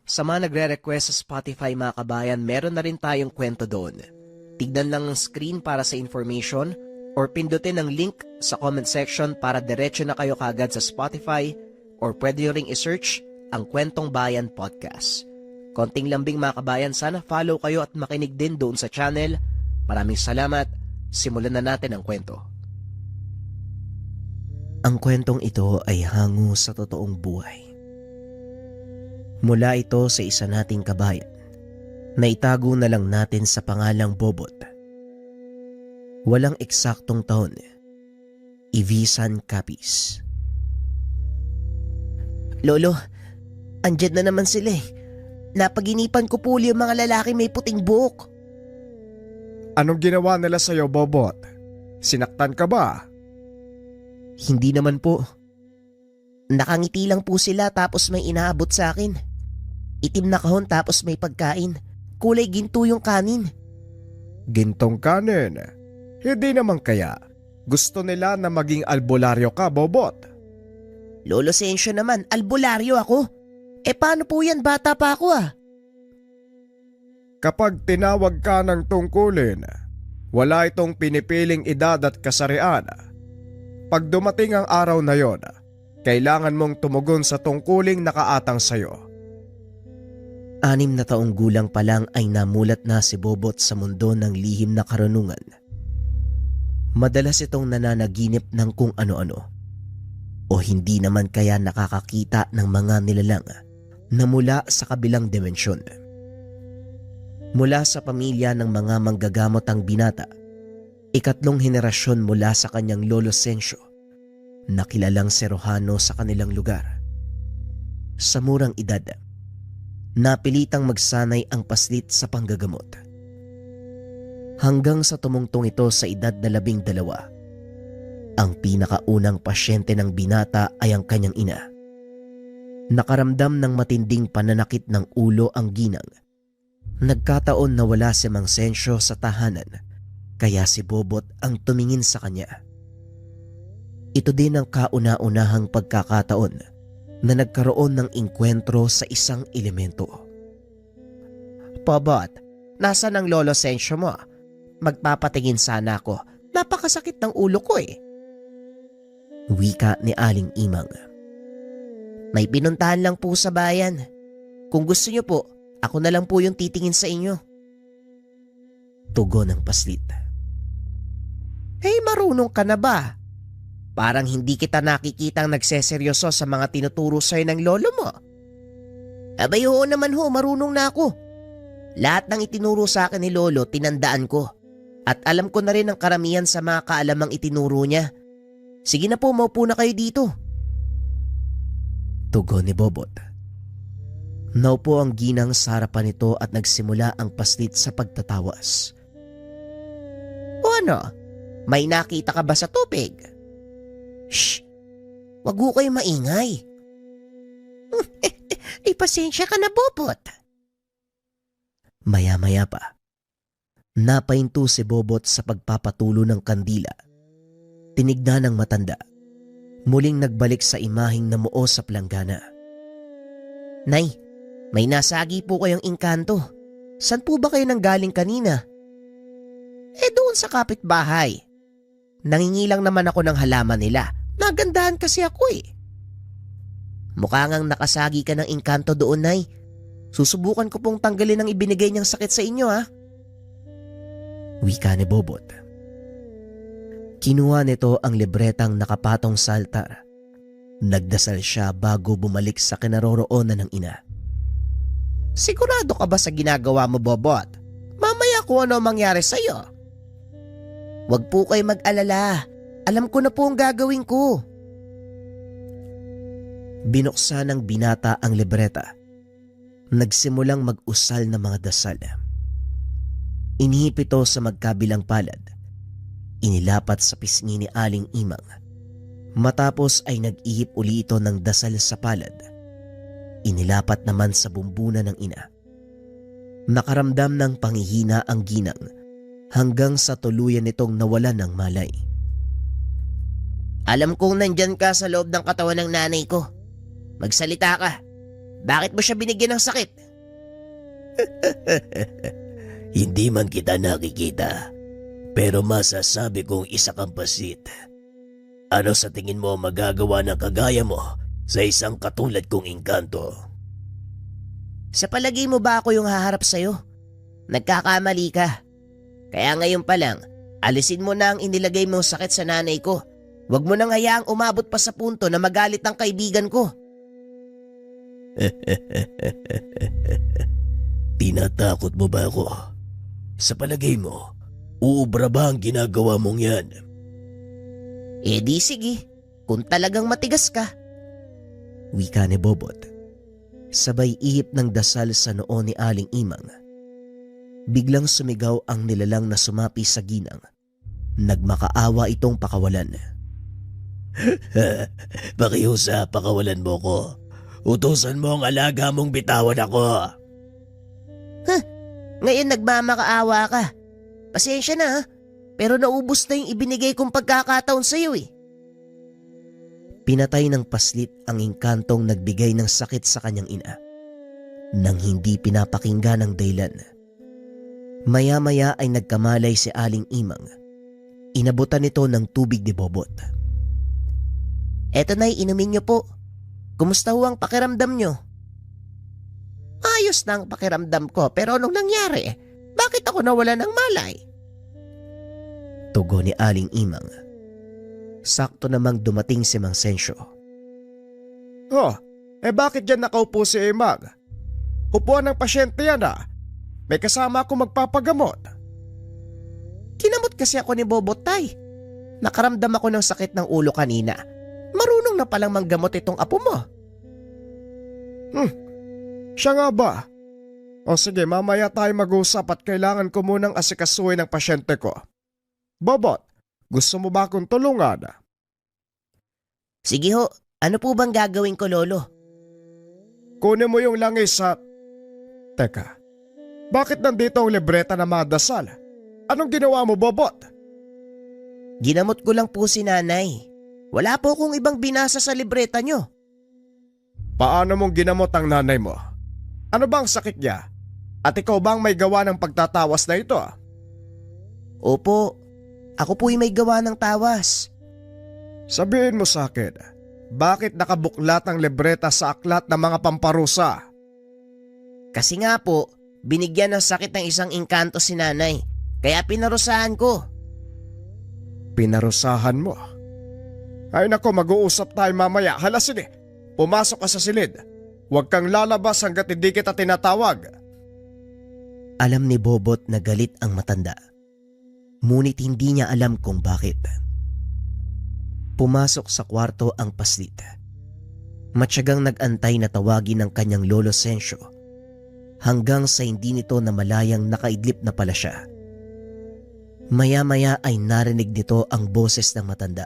Sa mga nagre-request sa Spotify mga kabayan, meron na rin tayong kwento doon. Tignan lang ang screen para sa information or pindutin ang link sa comment section para diretso na kayo kagad sa Spotify or pwede nyo ring isearch ang Kwentong Bayan Podcast. Konting lambing mga kabayan, sana follow kayo at makinig din doon sa channel. Maraming salamat. Simulan na natin ang kwento. Ang kwentong ito ay hango sa totoong buhay. Mula ito sa isa nating kabayan na itago na lang natin sa pangalang Bobot. Walang eksaktong taon. Ivisan Capiz. Lolo, andyan na naman sila eh. Napaginipan ko po yung mga lalaki may puting buhok. Anong ginawa nila sa'yo, Bobot? Sinaktan ka ba? Hindi naman po. Nakangiti lang po sila tapos may inaabot sa akin. Itim na kahon tapos may pagkain. Kulay ginto yung kanin. Gintong kanin? Hindi naman kaya. Gusto nila na maging albularyo ka, Bobot. Lolo Sensyo naman, albularyo ako. Paano po yan, bata pa ako ah? Kapag tinawag ka ng tungkulin, wala itong pinipiling edad at kasarian. Pag dumating ang araw na yon, kailangan mong tumugon sa tungkuling nakaatang sayo. 6 na taong gulang pa lang ay namulat na si Bobot sa mundo ng lihim na karunungan. Madalas itong nananaginip ng kung ano-ano. O hindi naman kaya nakakakita ng mga nilalang na mula sa kabilang dimensyon. Mula sa pamilya ng mga manggagamot ang binata, 3 henerasyon mula sa kanyang lolo Sensyo na kilalang serohano sa kanilang lugar. Sa murang edad, napilitang magsanay ang paslit sa panggagamot. Hanggang sa tumungtong ito sa edad na 12, ang pinakaunang pasyente ng binata ay ang kanyang ina. Nakaramdam ng matinding pananakit ng ulo ang ginang. Nagkataon na wala si Mang Sensyo sa tahanan, kaya si Bobot ang tumingin sa kanya. Ito din ang kauna-unahang pagkakataon na nagkaroon ng inkwentro sa isang elemento. Bobot, nasaan ang lolo Sensyo mo? Magpapatingin sana ako. Napakasakit ng ulo ko eh. Wika ni Aling Imang. May pinuntahan lang po sa bayan. Kung gusto niyo po, ako na lang po yung titingin sa inyo. Tugon ng paslit. Marunong ka na ba? Parang hindi kita nakikitang nagseseryoso sa mga tinuturo sa'yo ng lolo mo. Abay oo naman ho, marunong na ako. Lahat ng itinuro sa akin ni lolo, tinandaan ko. At alam ko na rin ang karamihan sa mga kaalamang itinuro niya. Sige na po, maupo na kayo dito. Tugon ni Bobot. Naupo ang ginang sa harapan nito at nagsimula ang paslit sa pagtatawas. O ano? May nakita ka ba sa tubig? Shh! Wag ho kayo maingay. Pasensya ka na, Bobot. Maya-maya pa, napahinto si Bobot sa pagpapatulo ng kandila. Tinignan ng matanda. Muling nagbalik sa imaheng namuo sa planggana. Nay, may nasagi po kayong engkanto. San po ba kayo nanggaling kanina? Doon sa kapitbahay. Nangingilang naman ako ng halaman nila. Nagandahan kasi ako eh. Mukha ngang nakasagi ka ng engkanto doon, Nay. Susubukan ko pong tanggalin ang ibinigay niyang sakit sa inyo ha. Wika ni Bobot. Kinuha nito ang libretang nakapatong sa altar. Nagdasal siya bago bumalik sa kinaroroonan ng ina. Sigurado ka ba sa ginagawa mo, Bobot? Mamaya kung ano mangyari sa'yo. Huwag po kayo mag-alala. Alam ko na po ang gagawin ko. Binuksan ng binata ang libreta. Nagsimulang mag-usal ng mga dasal. Inihip ito sa magkabilang palad. Inilapat sa pisngi ni Aling Imang. Matapos ay nag-ihip uli ito ng dasal sa palad. Inilapat naman sa bumbunan ng ina. Nakaramdam ng panghihina ang ginang hanggang sa tuluyan nitong nawalan ng malay. Alam kong nandyan ka sa loob ng katawan ng nanay ko. Magsalita ka. Bakit mo siya binigyan ng sakit? Hindi man kita nakikita, pero masasabi kong isa kang pasit. Ano sa tingin mo magagawa ng kagaya mo sa isang katulad kong engkanto? Sa palagay mo ba ako yung haharap sa'yo? Nagkakamali ka. Kaya ngayon pa lang, alisin mo na ang inilagay mong sakit sa nanay ko. Huwag mo nang hayaang umabot pa sa punto na magalit ang kaibigan ko. Tinatakot mo ba ako? Sa palagay mo, uubra ba ang ginagawa mong yan? Eh di sige, kung talagang matigas ka. Wika ni Bobot. Sabay ihip ng dasal sa noo ni Aling Imang. Biglang sumigaw ang nilalang na sumapi sa ginang. Nagmakaawa itong pakawalan. Pakiusa, pakawalan mo ko. Utusan mo ang alaga mong bitawan ako. Ngayon nagmamakaawa ka. Pasensya na ha, pero naubos na yung ibinigay kong pagkakataon sa'yo eh. Pinatay ng paslit ang engkantong nagbigay ng sakit sa kanyang ina. Nang hindi pinapakinggan ng dahilan. Maya-maya ay nagkamalay si Aling Imang. Inabutan nito ng tubig ni Bobot. Eto na'y inumin niyo po. Kumusta ho ang pakiramdam niyo? Ayos na ang pakiramdam ko, pero anong nangyari? Bakit ako nawala ng malay? Tugon ni Aling Imang. Sakto namang dumating si Mang Sensyo. Bakit dyan nakaupo si Imang? Upuan ng pasyente yan May kasama ako magpapagamot. Kinamot kasi ako ni Bobotay. Nakaramdam ako ng sakit ng ulo kanina. Marunong na palang manggamot itong apo mo. Siya nga ba? O sige, mamaya tayo mag-usap at kailangan ko munang asikasuhin ang pasyente ko. Bobot, gusto mo ba akong tulungan? Sige ho, ano po bang gagawin ko, Lolo? Kunin mo yung langis sa... Teka, bakit nandito ang libreta na madasal? Anong ginawa mo, Bobot? Ginamot ko lang po si nanay. Wala po akong ibang binasa sa libreta nyo. Paano mong ginamot ang nanay mo? Ano bang sakit niya? At ikaw bang may gawa ng pagtatawas na ito? Opo, ako po'y may gawa ng tawas. Sabihin mo sa akin, bakit nakabuklat ang libreta sa aklat ng mga pamparusa? Kasi nga po, binigyan ng sakit ng isang engkanto si nanay, kaya pinarusahan ko. Pinarusahan mo? Ay nako, mag-uusap tayo mamaya. Hala sige, pumasok ka sa silid. Huwag kang lalabas hanggat hindi kita tinatawag. Alam ni Bobot na galit ang matanda. Ngunit hindi niya alam kung bakit. Pumasok sa kwarto ang paslit. Matyagang nag-antay na tawagin ng kanyang lolo Sensyo hanggang sa hindi nito na malayang nakaidlip na pala siya. Maya-maya ay narinig nito ang boses ng matanda.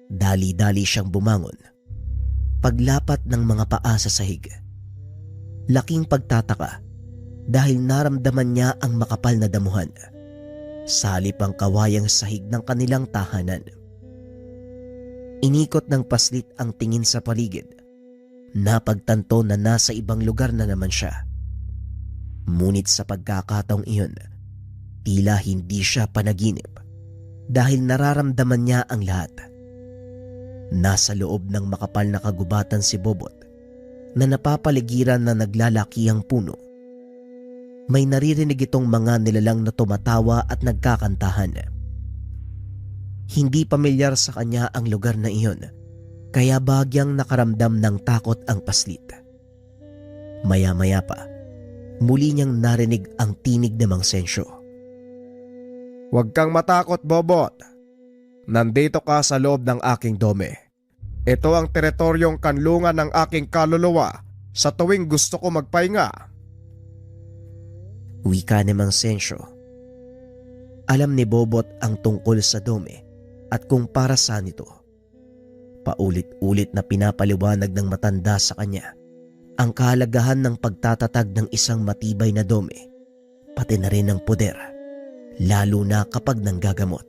Dali-dali siyang bumangon. Paglapat ng mga paa sa sahig. Laking pagtataka dahil naramdaman niya ang makapal na damuhan. Salip ang kawayang sahig ng kanilang tahanan. Inikot ng paslit ang tingin sa paligid. Napagtanto na nasa ibang lugar na naman siya. Ngunit sa pagkakataong iyon, tila hindi siya panaginip dahil nararamdaman niya ang lahat. Nasa loob ng makapal na kagubatan si Bobot na napapaligiran na naglalakihang puno. May naririnig itong mga nilalang na tumatawa at nagkakantahan. Hindi pamilyar sa kanya ang lugar na iyon, kaya bagyang nakaramdam ng takot ang paslit. Maya-maya pa, muli niyang narinig ang tinig ni Mang Sensyo. Huwag kang matakot, Bobot. Nandito ka sa loob ng aking dome. Ito ang teritoryong kanlungan ng aking kaluluwa sa tuwing gusto ko magpahinga. Wika ni Mang Sensyo. Alam ni Bobot ang tungkol sa dome at kung para saan ito. Paulit-ulit na pinapaliwanag ng matanda sa kanya ang kahalagahan ng pagtatatag ng isang matibay na dome, pati na rin ng poder, lalo na kapag nanggagamot.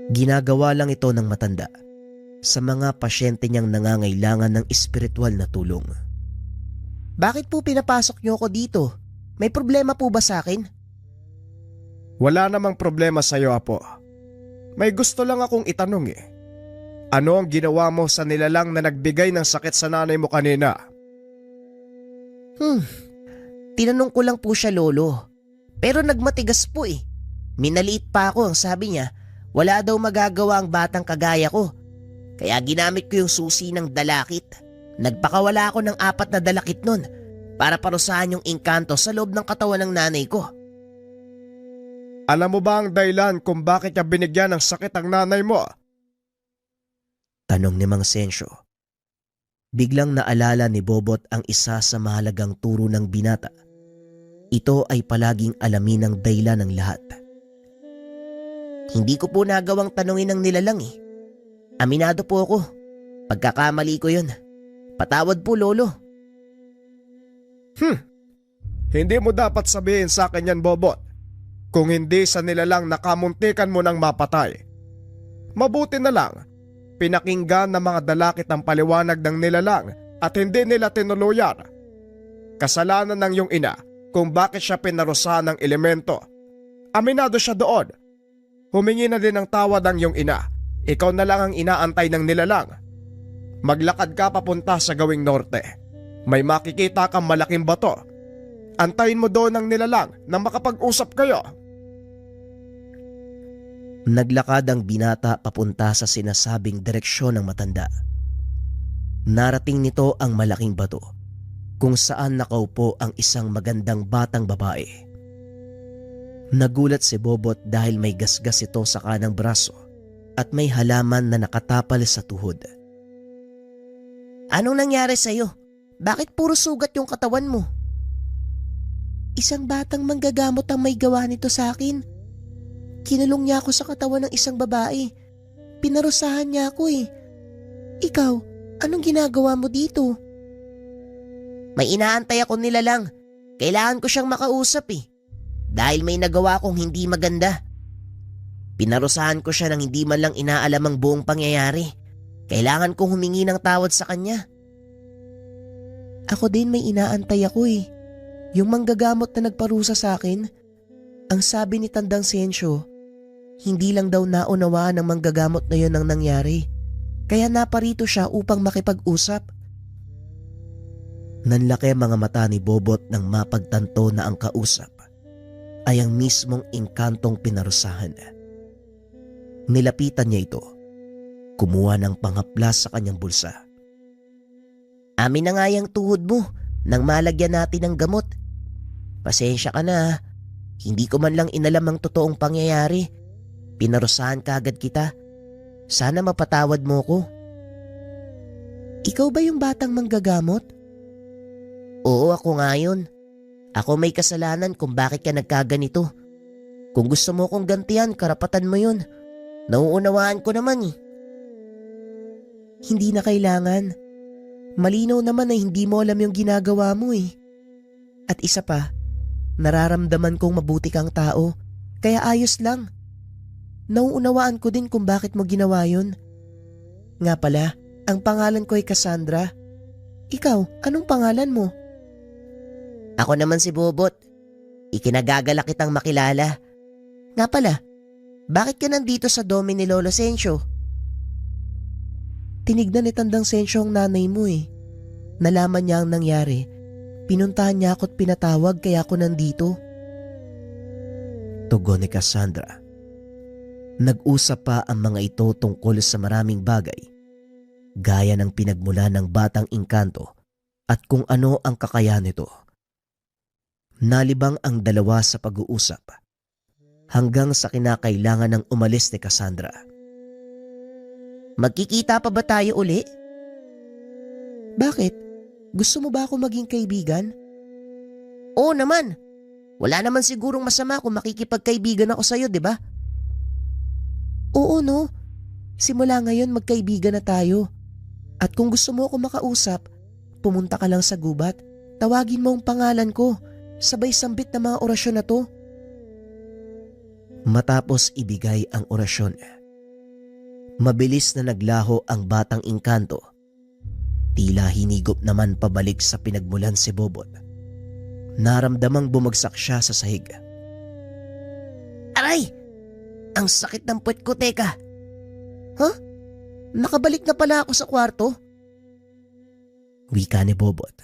Ginagawa lang ito ng matanda sa mga pasyente niyang nangangailangan ng espiritual na tulong. Bakit po pinapasok niyo ako dito? May problema po ba sa akin? Wala namang problema sa'yo, Apo. May gusto lang akong itanong eh. Ano ang ginawa mo sa nilalang na nagbigay ng sakit sa nanay mo kanina? Tinanong ko lang po siya, Lolo. Pero nagmatigas po eh. Minaliit pa ako, ang sabi niya, wala daw magagawa ang batang kagaya ko. Kaya ginamit ko yung susi ng dalakit. Nagpakawala ako ng 4 na dalakit nun para parusahan yung engkanto sa loob ng katawan ng nanay ko. Alam mo ba ang dahilan kung bakit niya binigyan ng sakit ang nanay mo? Tanong ni Mang Sensyo. Biglang naalala ni Bobot ang isa sa mahalagang turo ng binata. Ito ay palaging alamin ng dahilan ng lahat. Hindi ko po nagawang tanungin ng nilalang eh. Aminado po ako. Pagkakamali ko yun. Patawad po, Lolo. Hindi mo dapat sabihin sa akin yan, Bobot. Kung hindi sa nilalang nakamuntikan mo ng mapatay. Mabuti na lang, pinakinggan ng mga dalakit ang paliwanag ng nilalang at hindi nila tinuluyan. Kasalanan ng iyong ina kung bakit siya pinarusahan ng elemento. Aminado siya doon. Humingi na din ng tawad ang iyong ina. Ikaw na lang ang inaantay ng nilalang. Maglakad ka papunta sa gawing norte. May makikita kang malaking bato. Antayin mo doon ang nilalang na makapag-usap kayo. Naglakad ang binata papunta sa sinasabing direksyon ng matanda. Narating nito ang malaking bato kung saan nakaupo ang isang magandang batang babae. Nagulat si Bobot dahil may gasgas ito sa kanang braso at may halaman na nakatapal sa tuhod. Anong nangyari sa'yo? Bakit puro sugat yung katawan mo? Isang batang manggagamot ang may gawa nito sa akin. Kinulong niya ako sa katawan ng isang babae. Pinarusahan niya ako eh. Ikaw, anong ginagawa mo dito? May inaantay ako nilalang. Kailangan ko siyang makausap eh. Dahil may nagawa akong hindi maganda. Pinarusahan ko siya nang hindi man lang inaalam ang buong pangyayari. Kailangan kong humingi ng tawad sa kanya. Ako din may inaantay ako eh. Yung manggagamot na nagparusa sa akin, ang sabi ni Tandang Sensyo, hindi lang daw naunawaan ng manggagamot na yon ang nangyari. Kaya naparito siya upang makipag-usap. Nanlaki ang mga mata ni Bobot nang mapagtanto na ang kausap ay ang mismong engkantong pinarusahan. Nilapitan niya ito. Kumuha ng panghaplas sa kanyang bulsa. Amin na nga yung tuhod mo nang malagyan natin ng gamot. Pasensya ka na. Hindi ko man lang inalam ang totoong pangyayari. Pinarusahan ka agad kita. Sana mapatawad mo ko. Ikaw ba yung batang manggagamot? Oo, ako nga yun. Ako may kasalanan kung bakit ka nagkaganito. Kung gusto mo kong gantihan, karapatan mo yun. Nauunawaan ko naman eh. Hindi na kailangan. Malinaw naman na hindi mo alam yung ginagawa mo eh. At isa pa, nararamdaman kong mabuti kang tao, kaya ayos lang. Nauunawaan ko din kung bakit mo ginawa yun. Nga pala, ang pangalan ko ay Cassandra. Ikaw, anong pangalan mo? Ako naman si Bobot. Ikinagagala kitang makilala. Nga pala, bakit ka nandito sa dome ni Lolo Sensyo? Tinignan ni Tandang Sensyo ang nanay mo eh. Nalaman niya ang nangyari. Pinuntahan niya ako at pinatawag kaya ako nandito. Tugon ni Cassandra. Nag-usap pa ang mga ito tungkol sa maraming bagay, gaya ng pinagmula ng batang engkanto at kung ano ang kakayahan nito. Nalibang ang dalawa sa pag-uusap hanggang sa kinakailangan ng umalis ni Cassandra. Magkikita pa ba tayo uli? Bakit? Gusto mo ba ako maging kaibigan? Oo naman. Wala naman sigurong masama kung makikipagkaibigan ako sa'yo, di ba? Oo no. Simula ngayon magkaibigan na tayo. At kung gusto mo ako makausap, pumunta ka lang sa gubat. Tawagin mo ang pangalan ko. Sabay sambit na mga orasyon na to. Matapos ibigay ang orasyon, Mabilis na naglaho ang batang engkanto. Tila hinigop naman pabalik sa pinagmulan si Bobot. Naramdamang bumagsak siya sa sahig. Aray! Ang sakit ng puwet ko, teka. Huh? Nakabalik na pala ako sa kwarto? Wika ni Bobot.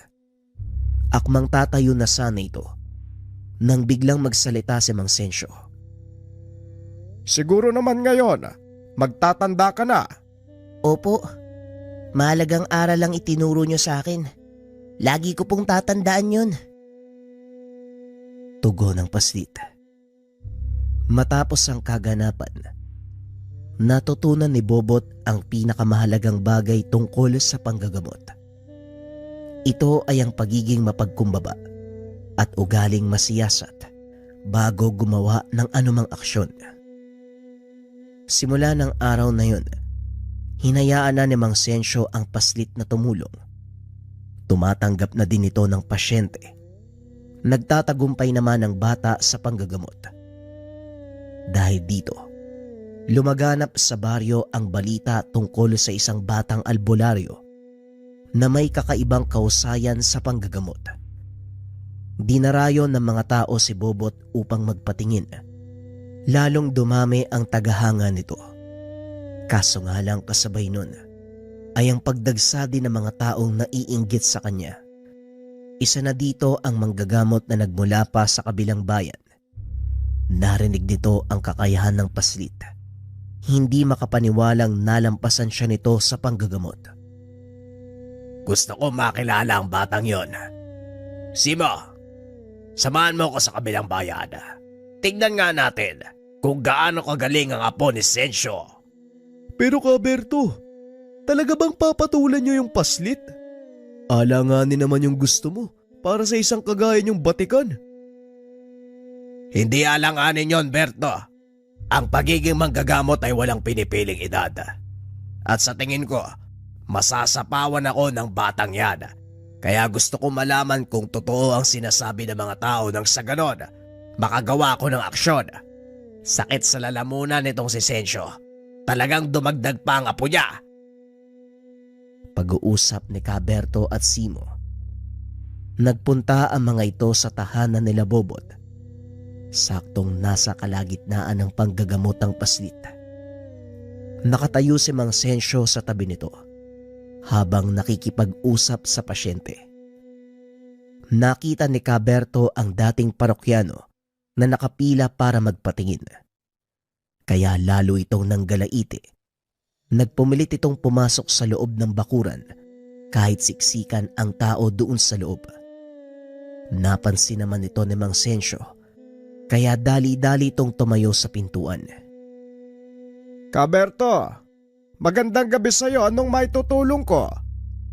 Akmang tatayo na sana ito nang biglang magsalita si Mang Sensyo. Siguro naman ngayon, magtatanda ka na. Opo, mahalagang aral lang itinuro niyo sa akin. Lagi ko pong tatandaan yun. Tugon ng paslit. Matapos ang kaganapan, natutunan ni Bobot ang pinakamahalagang bagay tungkol sa panggagamot. Ito ay ang pagiging mapagkumbaba at ugaling masiyasat bago gumawa ng anumang aksyon. Simula ng araw na yun, hinayaan na ni Mang Sensyo ang paslit na tumulong. Tumatanggap na din ito ng pasyente. Nagtatagumpay naman ang bata sa panggagamot. Dahil dito, lumaganap sa baryo ang balita tungkol sa isang batang albularyo na may kakaibang kausayan sa panggagamot. Dinarayo ng mga tao si Bobot upang magpatingin. Lalong dumami ang tagahanga nito. Kaso nga lang kasabay nun ay ang pagdagsa din ng mga taong naiinggit sa kanya. Isa na dito ang manggagamot na nagmula pa sa kabilang bayan. Narinig nito ang kakayahan ng paslit. Hindi makapaniwalang nalampasan siya nito sa panggagamot. Gusto ko makilala ang batang yon. Simo, samahan mo ko sa kabilang bayan. Tignan nga natin kung gaano kagaling ang apo ni Sensyo. Pero Kaberto, talaga bang papatulan niyo yung paslit? Alanganin naman yung gusto mo para sa isang kagaya niyong batikan. Hindi alanganin yon, Berto. Ang pagiging manggagamot ay walang pinipiling edad. At sa tingin ko, masasapawan ako ng batang yan. Kaya gusto ko malaman kung totoo ang sinasabi ng mga tao nang sa ganon, makagawa ko ng aksyon. Sakit sa lalamunan nitong si Sensyo. Talagang dumagdag pa ang apo niya. Pag-uusap ni Kaberto at Simo. Nagpunta ang mga ito sa tahanan nila Bobot. Saktong nasa kalagitnaan ng panggagamot ng paslit. Nakatayo si Mang Sensyo sa tabi nito habang nakikipag-usap sa pasyente. Nakita ni Kaberto ang dating parokyano na nakapila para magpatingin. Kaya lalo itong nanggalaiti. Nagpumilit itong pumasok sa loob ng bakuran kahit siksikan ang tao doon sa loob. Napansin naman ito ni Mang Sensyo kaya dali-dali itong tumayo sa pintuan. Kaberto, magandang gabi sa'yo. Anong maitutulong ko?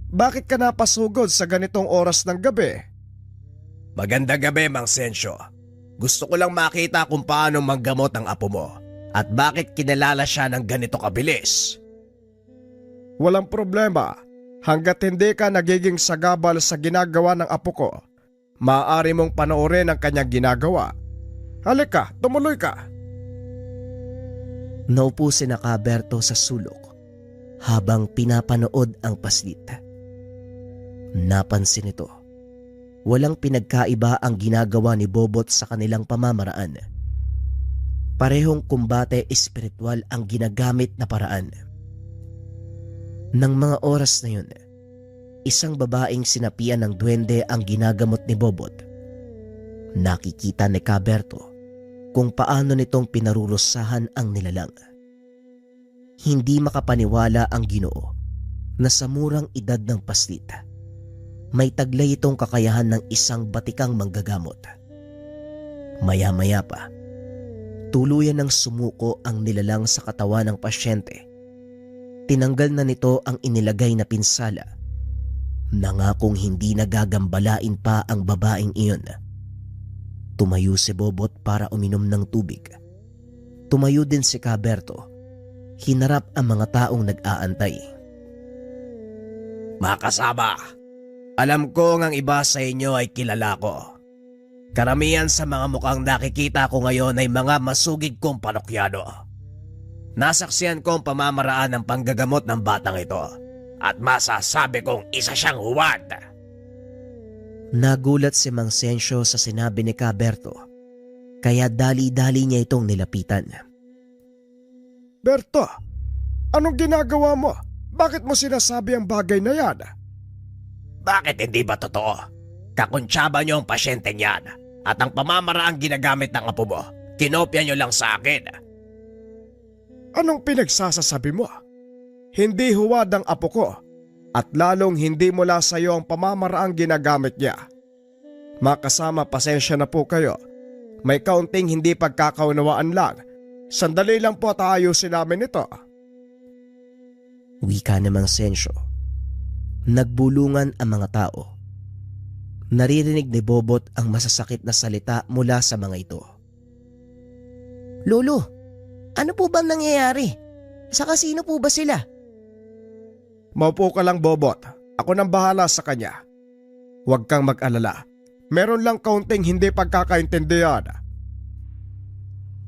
Bakit ka napasugod sa ganitong oras ng gabi? Magandang gabi, Mang Sensyo. Gusto ko lang makita kung paano manggamot ang apo mo at bakit kinalala siya ng ganito kabilis. Walang problema. Hanggat hindi ka nagiging sagabal sa ginagawa ng apo ko, maaari mong panoorin ang kanyang ginagawa. Halika, tumuloy ka. Naupo si Kaberto sa sulok habang pinapanood ang paslit. Napansin ito. Walang pinagkaiba ang ginagawa ni Bobot sa kanilang pamamaraan. Parehong kumbate espiritual ang ginagamit na paraan. Nang mga oras na yun, isang babaeng sinapian ng duwende ang ginagamot ni Bobot. Nakikita ni Kaberto kung paano nitong pinarurusahan ang nilalang. Hindi makapaniwala ang Ginoo na sa murang edad ng paslit, may taglay itong kakayahan ng isang batikang manggagamot. Maya-maya pa, tuluyan ng sumuko ang nilalang sa katawan ng pasyente. Tinanggal na nito ang inilagay na pinsala. Nangakong hindi nagagambalain pa ang babaeng iyon. Tumayo si Bobot para uminom ng tubig. Tumayo din si Kaberto. Hinarap ang mga taong nag-aantay. Mga kasama, alam ko ang iba sa inyo ay kilala ko. Karamihan sa mga mukhang nakikita ko ngayon ay mga masugid kong parokyano. Nasaksihan ko ang pamamaraan ng panggagamot ng batang ito at masasabi kong isa siyang huwad. Nagulat si Mang Sensyo sa sinabi ni Caberto, kaya dali-dali niya itong nilapitan. Berto, anong ginagawa mo? Bakit mo sinasabi ang bagay na yan? Bakit hindi ba totoo? Kakuntsaba niyo ang pasyenteng yan at ang pamamaraang ginagamit ng apo mo, kinopya niyo lang sa akin. Anong pinagsasasabi mo? Hindi huwad ang apo ko at lalong hindi mula sa iyo ang pamamaraang ginagamit niya. Makasama, pasensya na po kayo. May kaunting hindi pagkakaunawaan lang. Sandali lang po at ayusin namin ito. Wika ni Mang Sensyo. Nagbulungan ang mga tao. Naririnig ni Bobot ang masasakit na salita mula sa mga ito. Lolo, ano po bang nangyayari? Sa kasino po ba sila? Maupo ka lang, Bobot. Ako nang bahala sa kanya. Huwag kang mag-alala. Meron lang kaunting hindi pagkakaintindihan.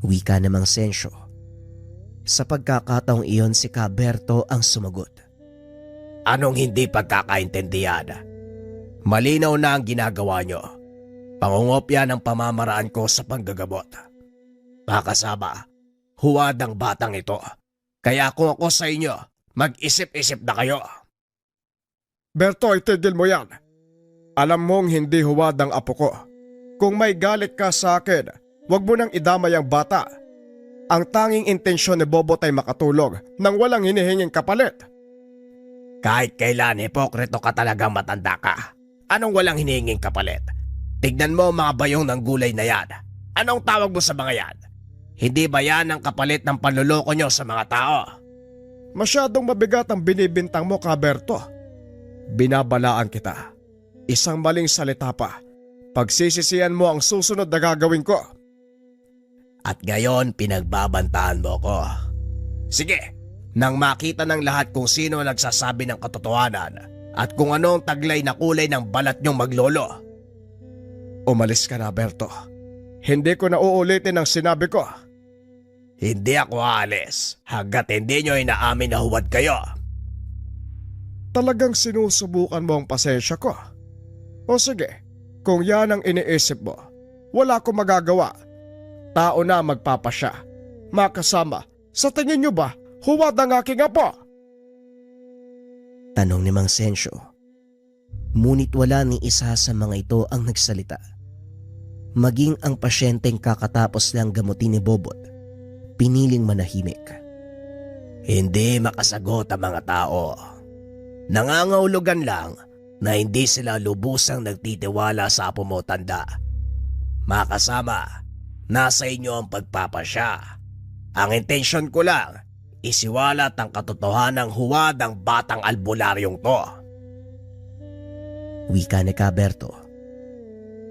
Wika ng Mang Sensyo. Sa pagkakataong iyon si Caberto ang sumagot. Anong hindi pagkakaintindihan? Malinaw na ang ginagawa niyo. Pangungopya ng pamamaraan ko sa panggagamot. Makasama, huwad ang batang ito. Kaya kung ako sa inyo, mag-isip-isip na kayo. Berto, itigil mo yan. Alam mong hindi huwad ang apo ko. Kung may galit ka sa akin, huwag mo nang idamay ang bata. Ang tanging intensyon ni Bobot ay makatulog nang walang hinihinging kapalit. Kahit kailan, hipokrito ka talagang matanda ka. Anong walang hinihinging kapalit? Tignan mo mga bayong ng gulay na yan. Anong tawag mo sa mga yan? Hindi ba yan ang kapalit ng panluloko nyo sa mga tao? Masyadong mabigat ang binibintang mo, Caberto. Binabalaan kita. Isang maling salita pa. Pagsisisihan mo ang susunod na gagawin ko. At ngayon pinagbabantaan mo ko. Sige, nang makita ng lahat kung sino nagsasabi ng katotohanan at kung ano ang taglay na kulay ng balat niyong maglolo. Umalis ka na, Berto. Hindi ko na uulitin ang sinabi ko. Hindi ako aalis hanggat hindi niyo inaamin na huwad kayo. Talagang sinusubukan mo ang pasensya ko. O sige, kung yan ang iniisip mo, wala akong magagawa. Tao na magpapasya. Makasama, sa tingin niyo ba, huwad ang aking apo? Tanong ni Mang Sensyo. Ngunit wala ni isa sa mga ito ang nagsalita. Maging ang pasyenteng kakatapos lang gamutin ni Bobot, piniling manahimik. Hindi makasagot ang mga tao. Nangangahulugan lang na hindi sila lubusang nagtitiwala sa apo mo, tanda. Makasama, nasa inyo ang pagpapasya. Ang intensyon ko lang, isiwalat ang katotohanang huwad ang batang albularyong to. Wika ni Caberto.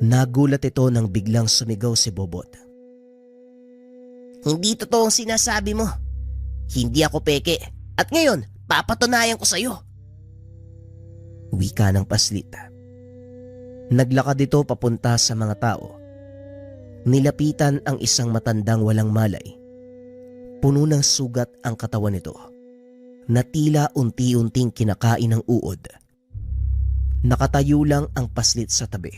Nagulat ito nang biglang sumigaw si Bobot. Hindi totoo ang sinasabi mo. Hindi ako peke. At ngayon, papatunayan ko sa'yo. Wika ng paslit. Naglakad ito papunta sa mga tao. Nilapitan ang isang matandang walang malay. Puno ng sugat ang katawan nito, na tila unti-unting kinakain ng uod. Nakatayo lang ang paslit sa tabi,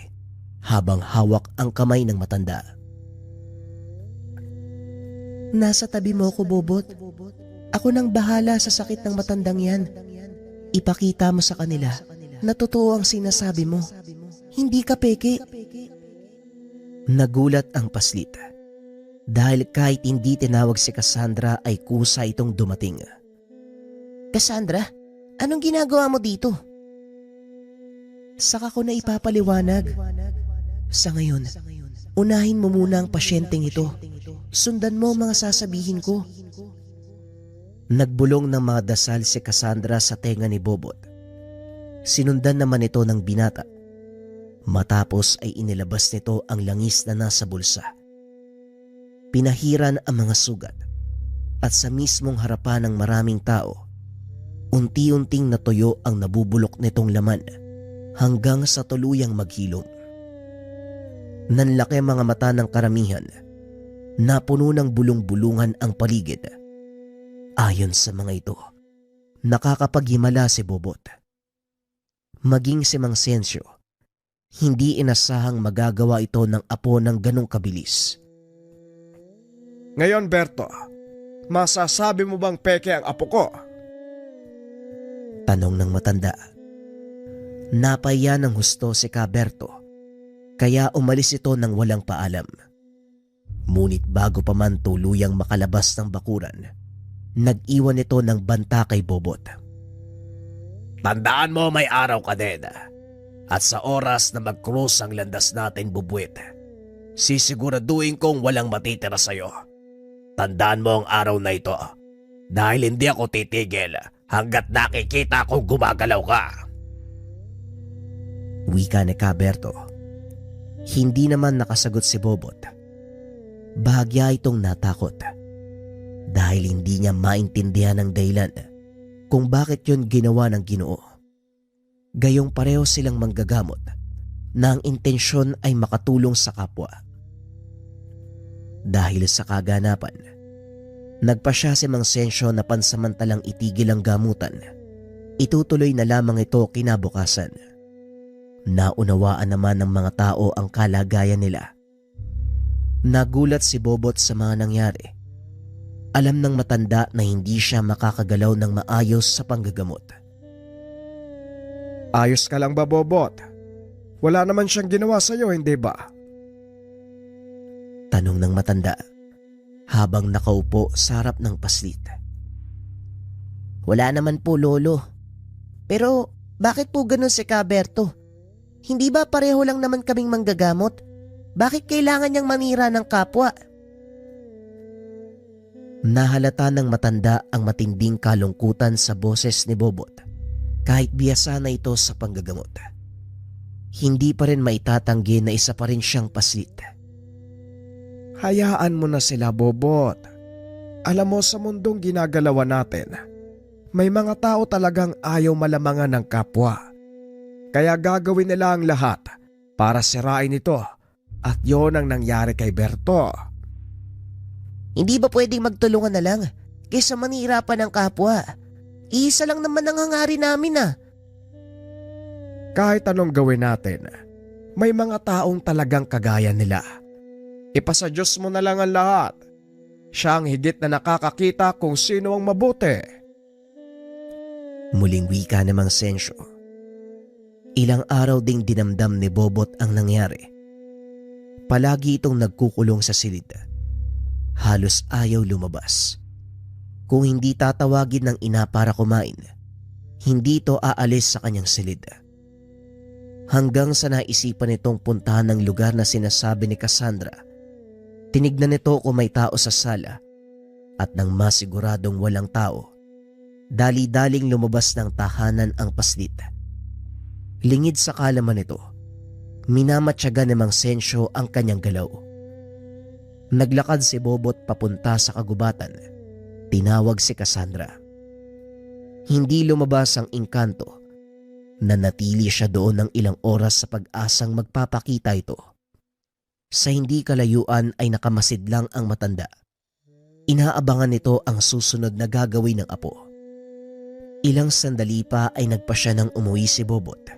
habang hawak ang kamay ng matanda. Nasa tabi mo ko, Bobot. Ako nang bahala sa sakit ng matandang yan. Ipakita mo sa kanila na totoo ang sinasabi mo. Hindi ka peke. Nagulat ang paslit. Dahil kahit hindi tinawag si Cassandra ay kusa itong dumating. Cassandra, anong ginagawa mo dito? Saka ko na ipapaliwanag. Sa ngayon, unahin mo muna ang pasyenteng ito. Sundan mo mga sasabihin ko. Nagbulong ng mga dasal si Cassandra sa tenga ni Bobot. Sinundan naman ito ng binata. Matapos ay inilabas nito ang langis na nasa bulsa. Pinahiran ang mga sugat at sa mismong harapan ng maraming tao, unti-unting natuyo ang nabubulok nitong laman hanggang sa tuluyang maghilom. Nanlaki mga mata ng karamihan, napuno ng bulong-bulungan ang paligid. Ayon sa mga ito, nakakapaghimala si Bobot. Maging si Mang Sensyo, hindi inasahang magagawa ito ng apo ng ganong kabilis. Ngayon, Berto, masasabi mo bang peke ang apo ko? Tanong ng matanda. Napaya ng husto si Kaberto, kaya umalis ito ng walang paalam. Ngunit bago pa man tuluyang makalabas ng bakuran, nag-iwan ito ng banta kay Bobot. Tandaan mo may araw ka din. At sa oras na mag-cross ang landas natin, Bubuit, sisiguraduhin kong walang matitira sa'yo. Tandaan mo ang araw na ito dahil hindi ako titigil hanggat nakikita kong gumagalaw ka. Wika ni Kaberto. Hindi naman nakasagot si Bobot. Bahagya itong natakot dahil hindi niya maintindihan ang dahilan kung bakit yun ginawa ng Ginoo. Gayong pareho silang manggagamot na ang intensyon ay makatulong sa kapwa. Dahil sa kaganapan, nagpasya si Mang Sensyo na pansamantalang itigil ang gamutan. Itutuloy na lamang ito kinabukasan. Naunawaan naman ng mga tao ang kalagayan nila. Nagulat si Bobot sa mga nangyari. Alam ng matanda na hindi siya makakagalaw ng maayos sa panggagamot. Ayos ka lang ba, Bobot? Wala naman siyang ginawa sa'yo, hindi ba? Tanong ng matanda habang nakaupo sa harap ng paslit. Wala naman po, Lolo. Pero bakit po ganun si Kaberto? Hindi ba pareho lang naman kaming manggagamot? Bakit kailangan niyang manira ng kapwa? Nahalata ng matanda ang matinding kalungkutan sa boses ni Bobot kahit biyasa na ito sa panggagamot. Hindi pa rin maitatanggi na isa pa rin siyang paslit. Hayaan mo na sila, Bobot. Alam mo, sa mundong ginagalawan natin, may mga tao talagang ayaw malamangan ng kapwa. Kaya gagawin nila ang lahat para sirain ito at yon ang nangyari kay Berto. Hindi ba pwedeng magtulungan na lang kaysa manira pa ng kapwa? Isa lang naman ang hangarin namin Kahit anong gawin natin, may mga taong talagang kagaya nila. Ipasa Diyos mo na lang ang lahat. Siya ang higit na nakakakita kung sino ang mabuti. Muling wika ni Mang Sensyo. Ilang araw ding dinamdam ni Bobot ang nangyari. Palagi itong nagkukulong sa silid. Halos ayaw lumabas. Kung hindi tatawagin ng ina para kumain, hindi ito aalis sa kanyang silid. Hanggang sa naisipan nitong puntahan ng lugar na sinasabi ni Cassandra. Tinignan nito kung may tao sa sala at nang masiguradong walang tao, dali-daling lumabas ng tahanan ang paslit. Lingid sa kalaman nito, minamatyaga ni Mang Sensyo ang kanyang galaw. Naglakad si Bobot papunta sa kagubatan. Tinawag si Cassandra. Hindi lumabas ang engkanto. Nanatili siya doon ng ilang oras sa pag-asang magpapakita ito. Sa hindi kalayuan ay nakamasid lang ang matanda. Inaabangan nito ang susunod na gagawin ng apo. Ilang sandali pa ay nagpa siya nang umuwi si Bobot.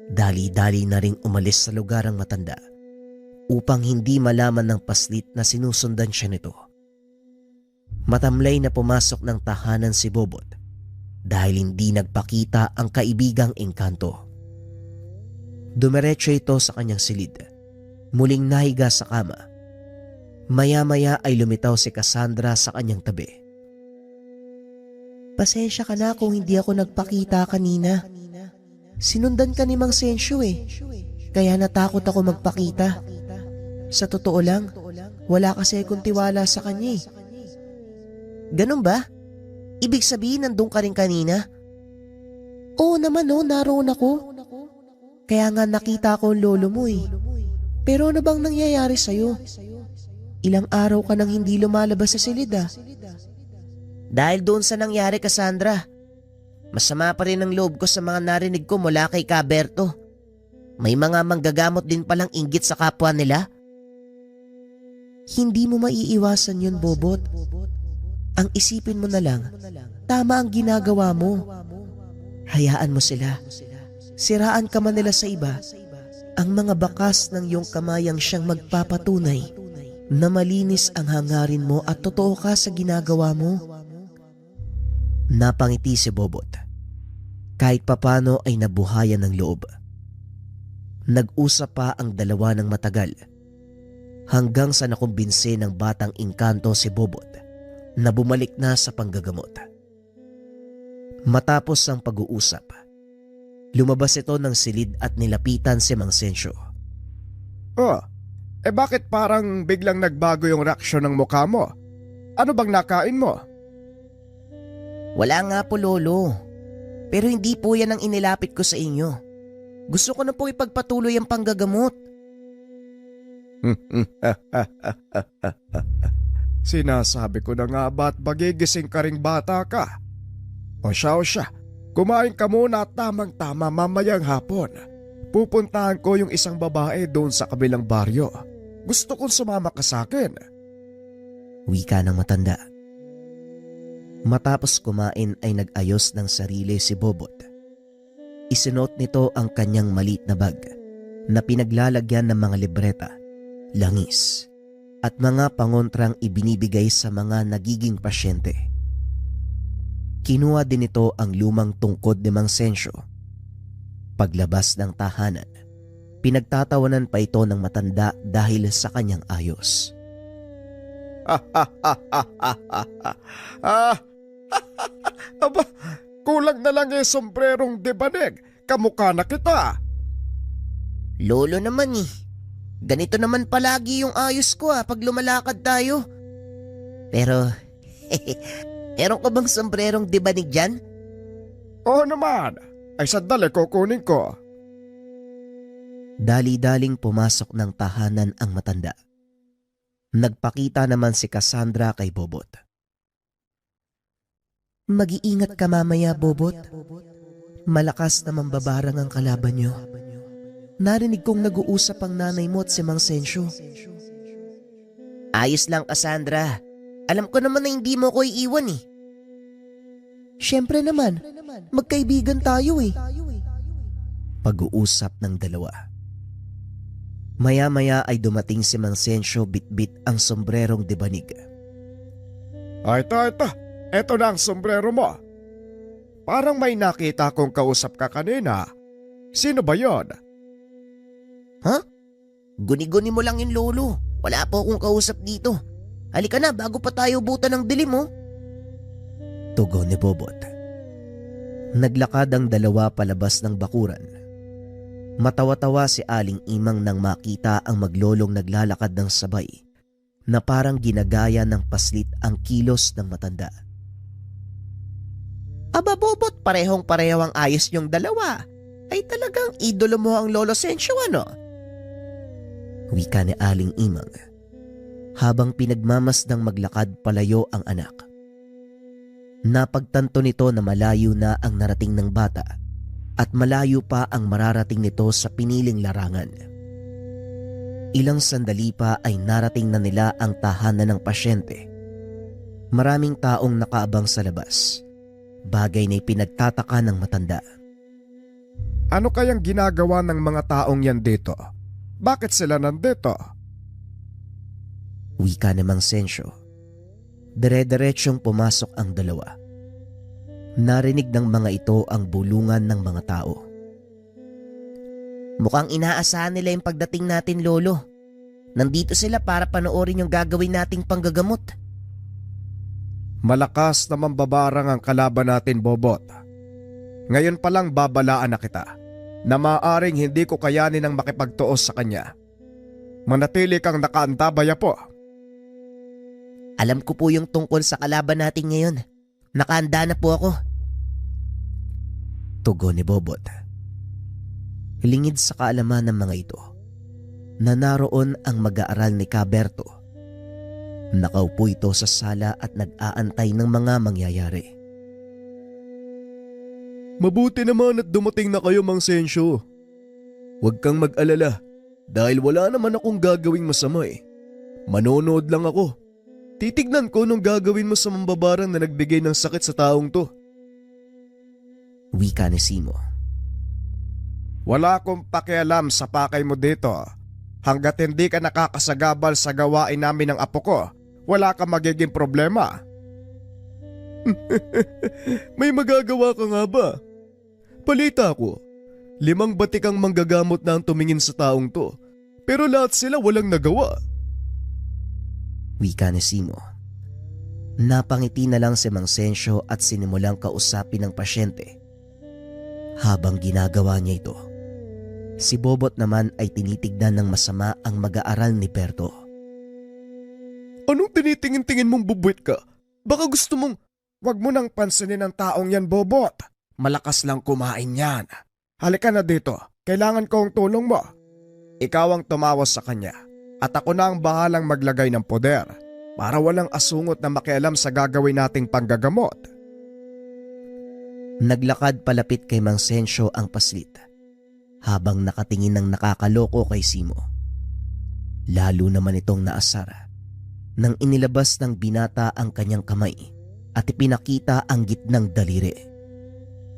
Dali-dali na ring umalis sa lugar ang matanda upang hindi malaman ng paslit na sinusundan siya nito. Matamlay na pumasok ng tahanan si Bobot dahil hindi nagpakita ang kaibigang engkanto. Dumiretso ito sa kanyang silid. Muling nahiga sa kama. Maya-maya ay lumitaw si Cassandra sa kanyang tabi. Pasensya ka na kung hindi ako nagpakita kanina. Sinundan ka ni Mang Sensyo kaya natakot ako magpakita. Sa totoo lang, wala kasi akong tiwala sa kanya Ganun ba? Ibig sabihin nandun ka rin kanina? Oo naman naroon ako. Kaya nga nakita ko ang lolo mo Pero ano bang nangyayari sa'yo? Ilang araw ka nang hindi lumalabas sa silid Dahil doon sa nangyari, Cassandra. Masama pa rin ang loob ko sa mga narinig ko mula kay Kaberto. May mga manggagamot din palang inggit sa kapwa nila. Hindi mo maiiwasan yun, Bobot. Ang isipin mo na lang, tama ang ginagawa mo. Hayaan mo sila. Siraan ka man nila sa iba. Ang mga bakas ng iyong kamay ang siyang magpapatunay na malinis ang hangarin mo at totoo ka sa ginagawa mo. Napangiti si Bobot. Kahit papano ay nabuhayan ng loob. Nag-usap pa ang dalawa ng matagal hanggang sa nakumbinse ng batang engkanto si Bobot na bumalik na sa panggagamot. Matapos ang pag-uusap, lumabas ito ng silid at nilapitan si Mang Sensyo. Oh, bakit parang biglang nagbago yung reaksyon ng mukha mo? Ano bang nakain mo? Wala nga po, Lolo. Pero hindi po yan ang inilapit ko sa inyo. Gusto ko na po ipagpatuloy ang panggagamot. Sinasabi ko na nga ba't magigising ka ring bata ka? O siya, kumain ka muna at tamang-tama mamayang hapon. Pupuntahan ko yung isang babae doon sa kabilang baryo. Gusto kong sumama ka sa akin. Wika ng matanda. Matapos kumain ay nag-ayos ng sarili si Bobot. Isinuot nito ang kanyang maliit na bag na pinaglalagyan ng mga libreta, langis, at mga pangontrang ibinibigay sa mga nagiging pasyente. Kinuha din ito ang lumang tungkod ni Mang Sensyo. Paglabas ng tahanan, pinagtatawanan pa ito ng matanda dahil sa kanyang ayos. Aba, kulang na lang sombrerong debanig. Kamukha na kita. Lolo naman eh. Ganito naman palagi yung ayos ko pag lumalakad tayo. Pero, meron ka bang sombrerong dibanig dyan? Oo naman. Ay sandali kukunin ko. Dali-daling pumasok ng tahanan ang matanda. Nagpakita naman si Cassandra kay Bobot. Mag-iingat ka mamaya, Bobot. Malakas na mambabarang ang kalaban nyo. Narinig kong nag-uusap ang nanay mo at si Mang Sensyo. Ayos lang, Cassandra. Alam ko naman na hindi mo ko iiwan eh. Siyempre naman, magkaibigan tayo eh. Pag-uusap ng dalawa. Maya-maya ay dumating si Mang Sensyo bitbit ang sombrerong dibanig. Ito. Ito na ang sombrero mo. Parang may nakita kong kausap ka kanina. Sino ba yon? Ha? Guni-guni mo lang yung lolo. Wala po akong kausap dito. Halika na bago pa tayo butan ng dilim mo. Tugon ni Bobot. Naglakad ang dalawa palabas ng bakuran. Matawa-tawa si Aling Imang nang makita ang maglolong naglalakad ng sabay na parang ginagaya ng paslit ang kilos ng matanda. Aba Bobot, parehong-pareho ang ayos niyong dalawa. Ay talagang idolo mo ang Lolo Sensyo ano? Wika ni Aling Imang habang pinagmamasdang maglakad palayo ang anak. Napagtanto nito na malayo na ang narating ng bata at malayo pa ang mararating nito sa piniling larangan. Ilang sandali pa ay narating na nila ang tahanan ng pasyente. Maraming taong nakaabang sa labas. Bagay na ipinagtataka ng matanda. Ano kayang ginagawa ng mga taong yan dito? Bakit sila nandito? Wika ni Mang Sensyo. Dire-diretsyong pumasok ang dalawa. Narinig ng mga ito ang bulungan ng mga tao. Mukhang inaasahan nila yung pagdating natin, Lolo. Nandito sila para panoorin yung gagawin nating panggagamot. Malakas na mambabarang ang kalaban natin, Bobot. Ngayon pa lang babalaan na kita na maaaring hindi ko kayanin ang makipagtuos sa kanya. Manatili kang nakaantabaya po. Alam ko po yung tungkol sa kalaban natin ngayon. Nakahanda na po ako. Tugon ni Bobot. Lingid sa kaalaman ng mga ito na naroon ang mag-aaral ni Caberto. Nakaupo ito sa sala at nag-aantay ng mga mangyayari. Mabuti naman at dumating na kayo, Mang Sensyo. Huwag kang mag-alala dahil wala naman akong gagawing masama eh. Manonood lang ako. Titignan ko nung gagawin mo sa mambabarang na nagbigay ng sakit sa taong to. Wika ni Simo. Wala akong pakialam sa pakay mo dito. Hanggat hindi ka nakakasagabal sa gawain namin ng apo ko, wala kang magiging problema. May magagawa ka nga ba? Balita ko, 5 batikang manggagamot na ang tumingin sa taong to, pero lahat sila walang nagawa. Wika ni Simo. Napangiti na lang si Mang Sensyo at sinimulang kausapin ng pasyente. Habang ginagawa niya ito, si Bobot naman ay tinitignan ng masama ang mag-aaral ni Berto. Anong tinitingin-tingin mong bubwit ka? Baka gusto mong... Wag mo nang pansinin ang taong yan, Bobot. Malakas lang kumain yan. Halika na dito. Kailangan ko ang tulong mo. Ikaw ang tumawas sa kanya at ako na ang bahalang maglagay ng poder para walang asungot na makialam sa gagawin nating panggagamot. Naglakad palapit kay Mang Sensyo ang paslit habang nakatingin ng nakakaloko kay Simo. Lalo naman itong naasar nang inilabas ng binata ang kanyang kamay at ipinakita ang gitnang daliri.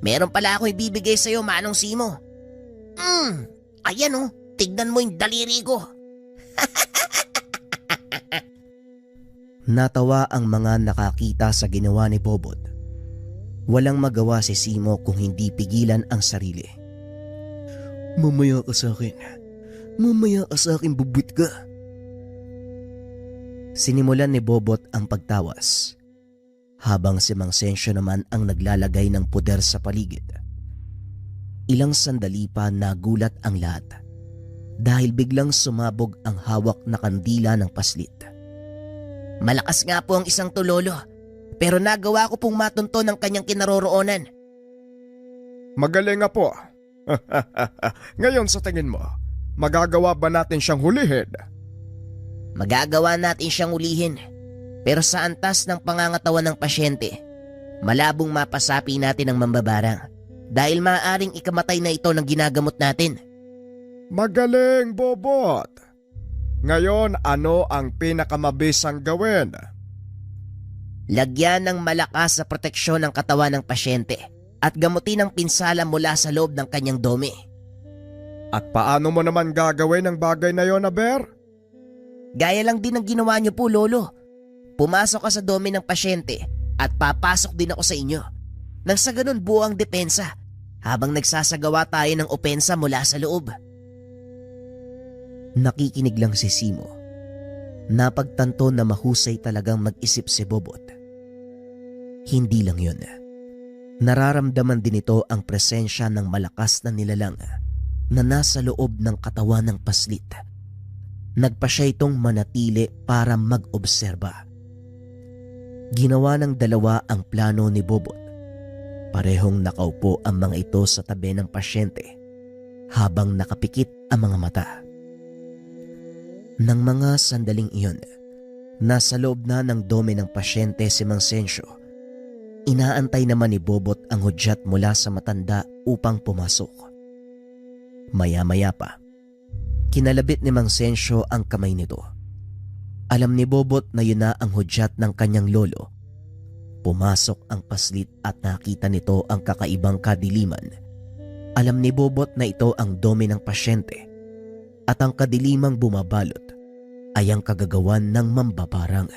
Meron pala ako ibibigay sa'yo, Manong Simo. Ayan tignan mo yung daliri ko. Natawa ang mga nakakita sa ginawa ni Bobot. Walang magawa si Simo kung hindi pigilan ang sarili. Mamaya ka sa akin. Mamaya ka sa akin, bubwit ka. Sinimulan ni Bobot ang pagtawas, habang si Mang Sensyo naman ang naglalagay ng puder sa paligid. Ilang sandali pa nagulat ang lahat dahil biglang sumabog ang hawak na kandila ng paslit. Malakas nga po ang isang tulolo, pero nagawa ko pong matunto ng kanyang kinaroroonan. Magaling nga po. Ngayon sa tingin mo, magagawa ba natin siyang hulihin? Magagawa natin siyang ulihin. Pero sa antas ng pangangatawan ng pasyente, malabong mapasapi natin ang mambabarang dahil maaaring ikamatay na ito ng ginagamot natin. Magaling, Bobot. Ngayon, ano ang pinakamabisang gawin? Lagyan ng malakas sa proteksyon ng katawan ng pasyente at gamutin ang pinsala mula sa loob ng kanyang dome. At paano mo naman gagawin ang bagay na yon, Aber? Gaya lang din ang ginawa niyo po, Lolo. Pumasok ka sa dome ng pasyente at papasok din ako sa inyo. Nang sa ganun buo ang depensa habang nagsasagawa tayo ng opensa mula sa loob. Nakikinig lang si Simo. Napagtanto na mahusay talagang mag-isip si Bobot. Hindi lang yun. Nararamdaman din ito ang presensya ng malakas na nilalang na nasa loob ng katawan ng paslit. Nagpa siya itong manatili para mag-obserba. Ginawa ng dalawa ang plano ni Bobot. Parehong nakaupo ang mga ito sa tabi ng pasyente habang nakapikit ang mga mata. Nang mga sandaling iyon, nasa loob na ng dome ng pasyente si Mang Sensyo. Inaantay naman ni Bobot ang hudyat mula sa matanda upang pumasok. Maya-maya pa, kinalabit ni Mang Sensyo ang kamay nito. Alam ni Bobot na yun na ang hudyat ng kanyang lolo. Pumasok ang paslit at nakita nito ang kakaibang kadiliman. Alam ni Bobot na ito ang dome ng pasyente at ang kadilimang bumabalot ay ang kagagawan ng mambabarang.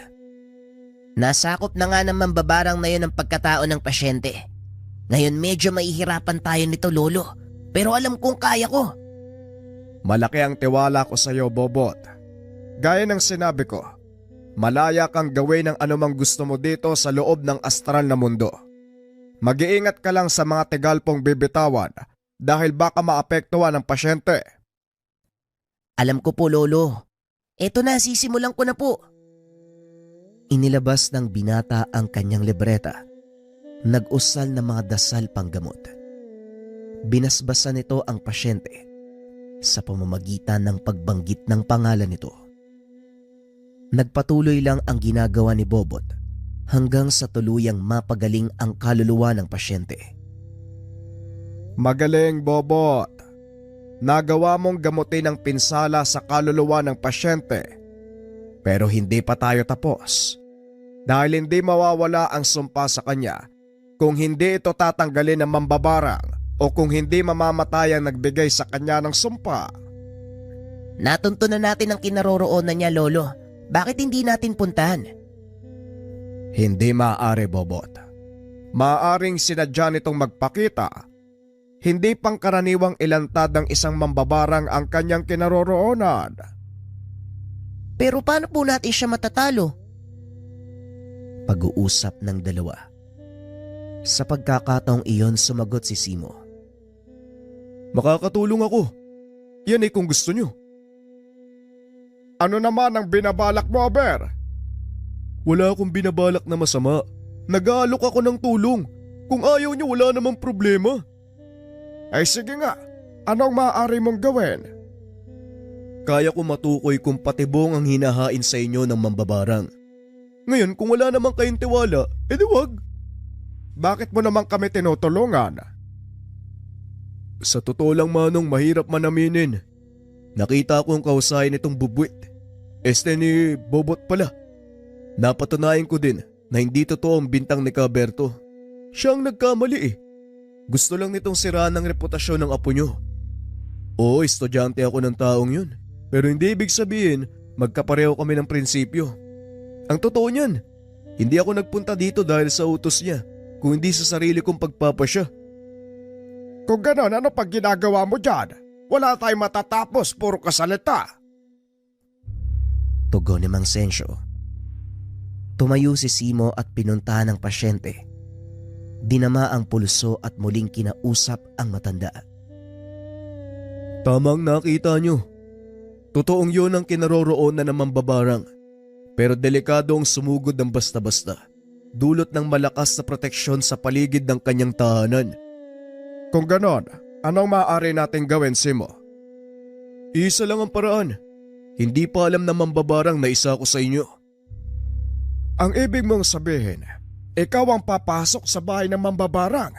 Nasakop na nga ng mambabarang na yun ang pagkatao ng pasyente. Ngayon medyo mahihirapan tayo nito, Lolo. Pero alam kong kaya ko. Malaki ang tiwala ko sa iyo, Bobot. Gaya ng sinabi ko, malaya kang gawin ang anumang gusto mo dito sa loob ng astral na mundo. Mag-iingat ka lang sa mga tigalpong bibitawan dahil baka maapektuhan ang pasyente. Alam ko po, Lolo. Eto na, sisimulan ko na po. Inilabas ng binata ang kanyang libreta. Nag-usal ng mga dasal panggamot. Binasbasan nito ang pasyente sa pamamagitan ng pagbanggit ng pangalan nito. Nagpatuloy lang ang ginagawa ni Bobot hanggang sa tuluyang mapagaling ang kaluluwa ng pasyente. Magaling, Bobot. Nagawa mong gamutin ang pinsala sa kaluluwa ng pasyente. Pero hindi pa tayo tapos. dahil hindi mawawala ang sumpa sa kanya kung hindi ito tatanggalin ng mambabarang o kung hindi mamamatay ang nagbigay sa kanya ng sumpa. Natunto na natin ang kinaroroonan niya, Lolo. Bakit hindi natin puntahan? Hindi maaari, Bobot. Maaring sinadya nitong magpakita. Hindi pangkaraniwang ilantad ng isang mambabarang ang kanyang kinaroroonan. Pero paano po natin siya matatalo? Pag-uusap ng dalawa. Sa pagkakataong iyon sumagot si Simo. Makakatulong ako. Yan ay kung gusto nyo. Ano naman ang binabalak mo, Aber? Wala akong binabalak na masama. Nag-aalok ako ng tulong. Kung ayaw nyo, wala namang problema. Ay sige nga, anong maaari mong gawin? Kaya ko matukoy kung patibong ang hinahain sa inyo ng mambabarang. Ngayon kung wala namang kayong tiwala, edi wag. Bakit mo naman kami tinutulungan? Sa totoo lang, Manong, mahirap man aminin. Nakita ko ang kausayan nitong bubwit. Ni Bobot pala. Napatunayan ko din na hindi totoo ang bintang ni Caberto. Siya ang nagkamali eh. Gusto lang nitong siraan ang reputasyon ng apo nyo. Oo, estudyante ako ng taong yun. Pero hindi ibig sabihin magkapareho kami ng prinsipyo. Ang totoo niyan, hindi ako nagpunta dito dahil sa utos niya, kung hindi sa sarili kong pagpapasya. Kung ganon, ano pag ginagawa mo dyan? Wala tayong matatapos, puro kasalita. Tugon ni Mang Sensyo. Tumayo si Simo at pinuntahan ang pasyente. Dinama ang pulso at muling kinausap ang matanda. Tamang nakita nyo. Totoong yun ang kinaroroonan ng mambabarang. Pero delikado ang sumugod ng basta-basta. Dulot ng malakas na proteksyon sa paligid ng kanyang tahanan. Kung ganon, anong maaari nating gawin, Simo? Isa lang ang paraan. Hindi pa alam na mambabarang na isa ko sa inyo. Ang ibig mong sabihin, ikaw ang papasok sa bahay ng mambabarang?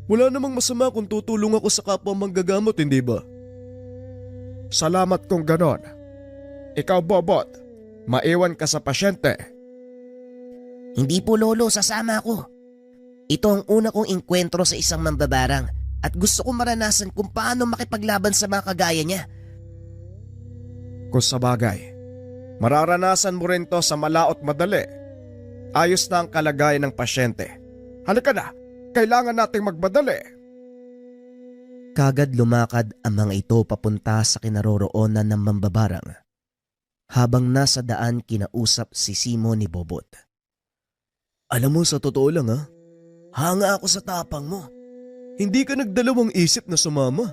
Wala namang masama kung tutulong ako sa kapwa manggagamot, hindi ba? Salamat kung ganon. Ikaw, Bobot, maiwan ka sa pasyente. Hindi po, Lolo, sasama ako. Ito ang una kong engkwentro sa isang mambabarang at gusto kong maranasan kung paano makipaglaban sa mga kagaya niya. Kung sa bagay, mararanasan mo rin to sa malaot madali. Ayos na ang kalagayan ng pasyente. Halika na, kailangan nating magmadali. Kagad lumakad ang mga ito papunta sa kinaroroonan ng mambabarang. Habang nasa daan kinausap si Simo ni Bobot. Alam mo, sa totoo lang hanga ako sa tapang mo. Hindi ka nagdalawang isip na sumama.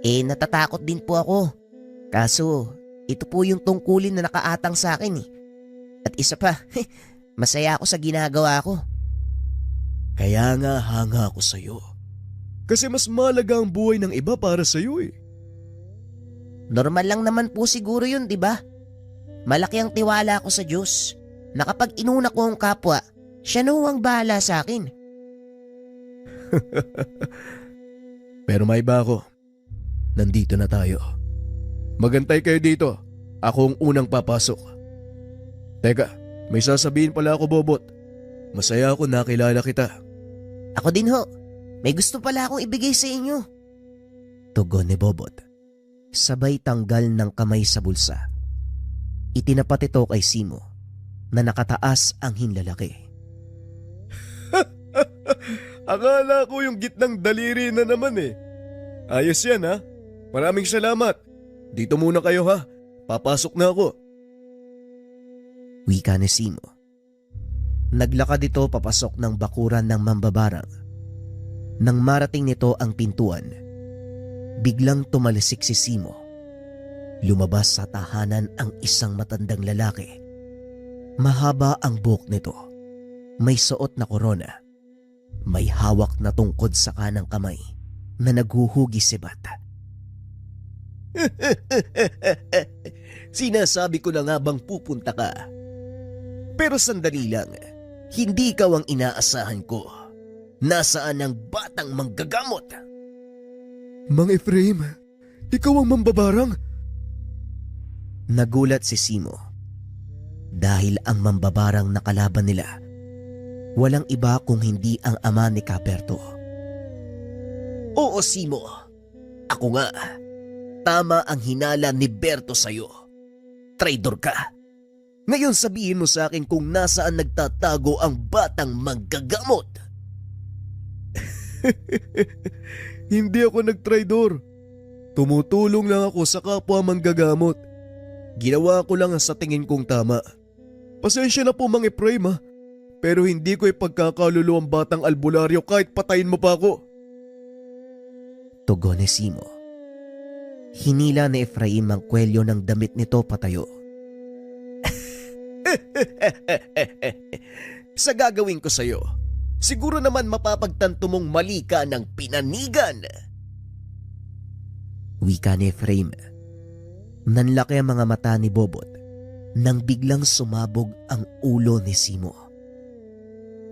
Natatakot din po ako. Kaso, ito po yung tungkulin na nakaatang sa akin eh. At isa pa, masaya ako sa ginagawa ko. Kaya nga hanga ako sa'yo. Kasi mas malaga ang buhay ng iba para sa'yo eh. Normal lang naman po siguro yun, di ba? Malaki ang tiwala ko sa Diyos na kapag inuna ko ang kapwa, siya na ang bahala sa akin. Pero may iba ako. Nandito na tayo. Magantay kayo dito. Ako ang unang papasok. Teka, may sasabihin pala ako, Bobot. Masaya ako nakilala kita. Ako din ho. May gusto pala akong ibigay sa inyo. Tugon ni Bobot. Sabay tanggal ng kamay sa bulsa. Itinapat ito kay Simo na nakataas ang hinlalaki. Akala ko yung gitnang daliri na naman eh. Ayos yan ha. Maraming salamat. Dito muna kayo ha. Papasok na ako. Wika ni Simo. Naglakad ito papasok ng bakuran ng mambabarang. Nang marating nito ang pintuan, biglang tumalisik si Simo. Lumabas sa tahanan ang isang matandang lalaki. Mahaba ang buhok nito. May suot na korona. May hawak na tungkod sa kanang kamay na naghuhugis sibat. Sinasabi ko na nga bang pupunta ka? Pero sandali lang, hindi ikaw ang inaasahan ko. Nasaan ang batang manggagamot? Mang Efraim, ikaw ang mambabarang? Nagulat si Simo. dahil ang mambabarang na kalaban nila walang iba kung hindi ang ama ni Caberto. Oo, Simo. Ako nga. Tama ang hinala ni Berto sa'yo. Traidor ka. Ngayon sabihin mo sa akin kung nasaan nagtatago ang batang manggagamot. Hindi ako nagtraidor. Tumutulong lang ako sa kapwa manggagamot. Ginawa ko lang ang sa tingin kong tama. Pasensya na po Mang Efraim ha. Pero hindi ko ipagkakalulo ang batang albularyo kahit patayin mo pa ako. Tugon ni Simo. Hinila ni Efraim ang kwelyo ng damit nito patayo. Sa gagawin ko sa'yo, siguro naman mapapagtanto mong mali ka ng pinanigan. Wika ni Efraim. Nanlaki ang mga mata ni Bobot nang biglang sumabog ang ulo ni Simo.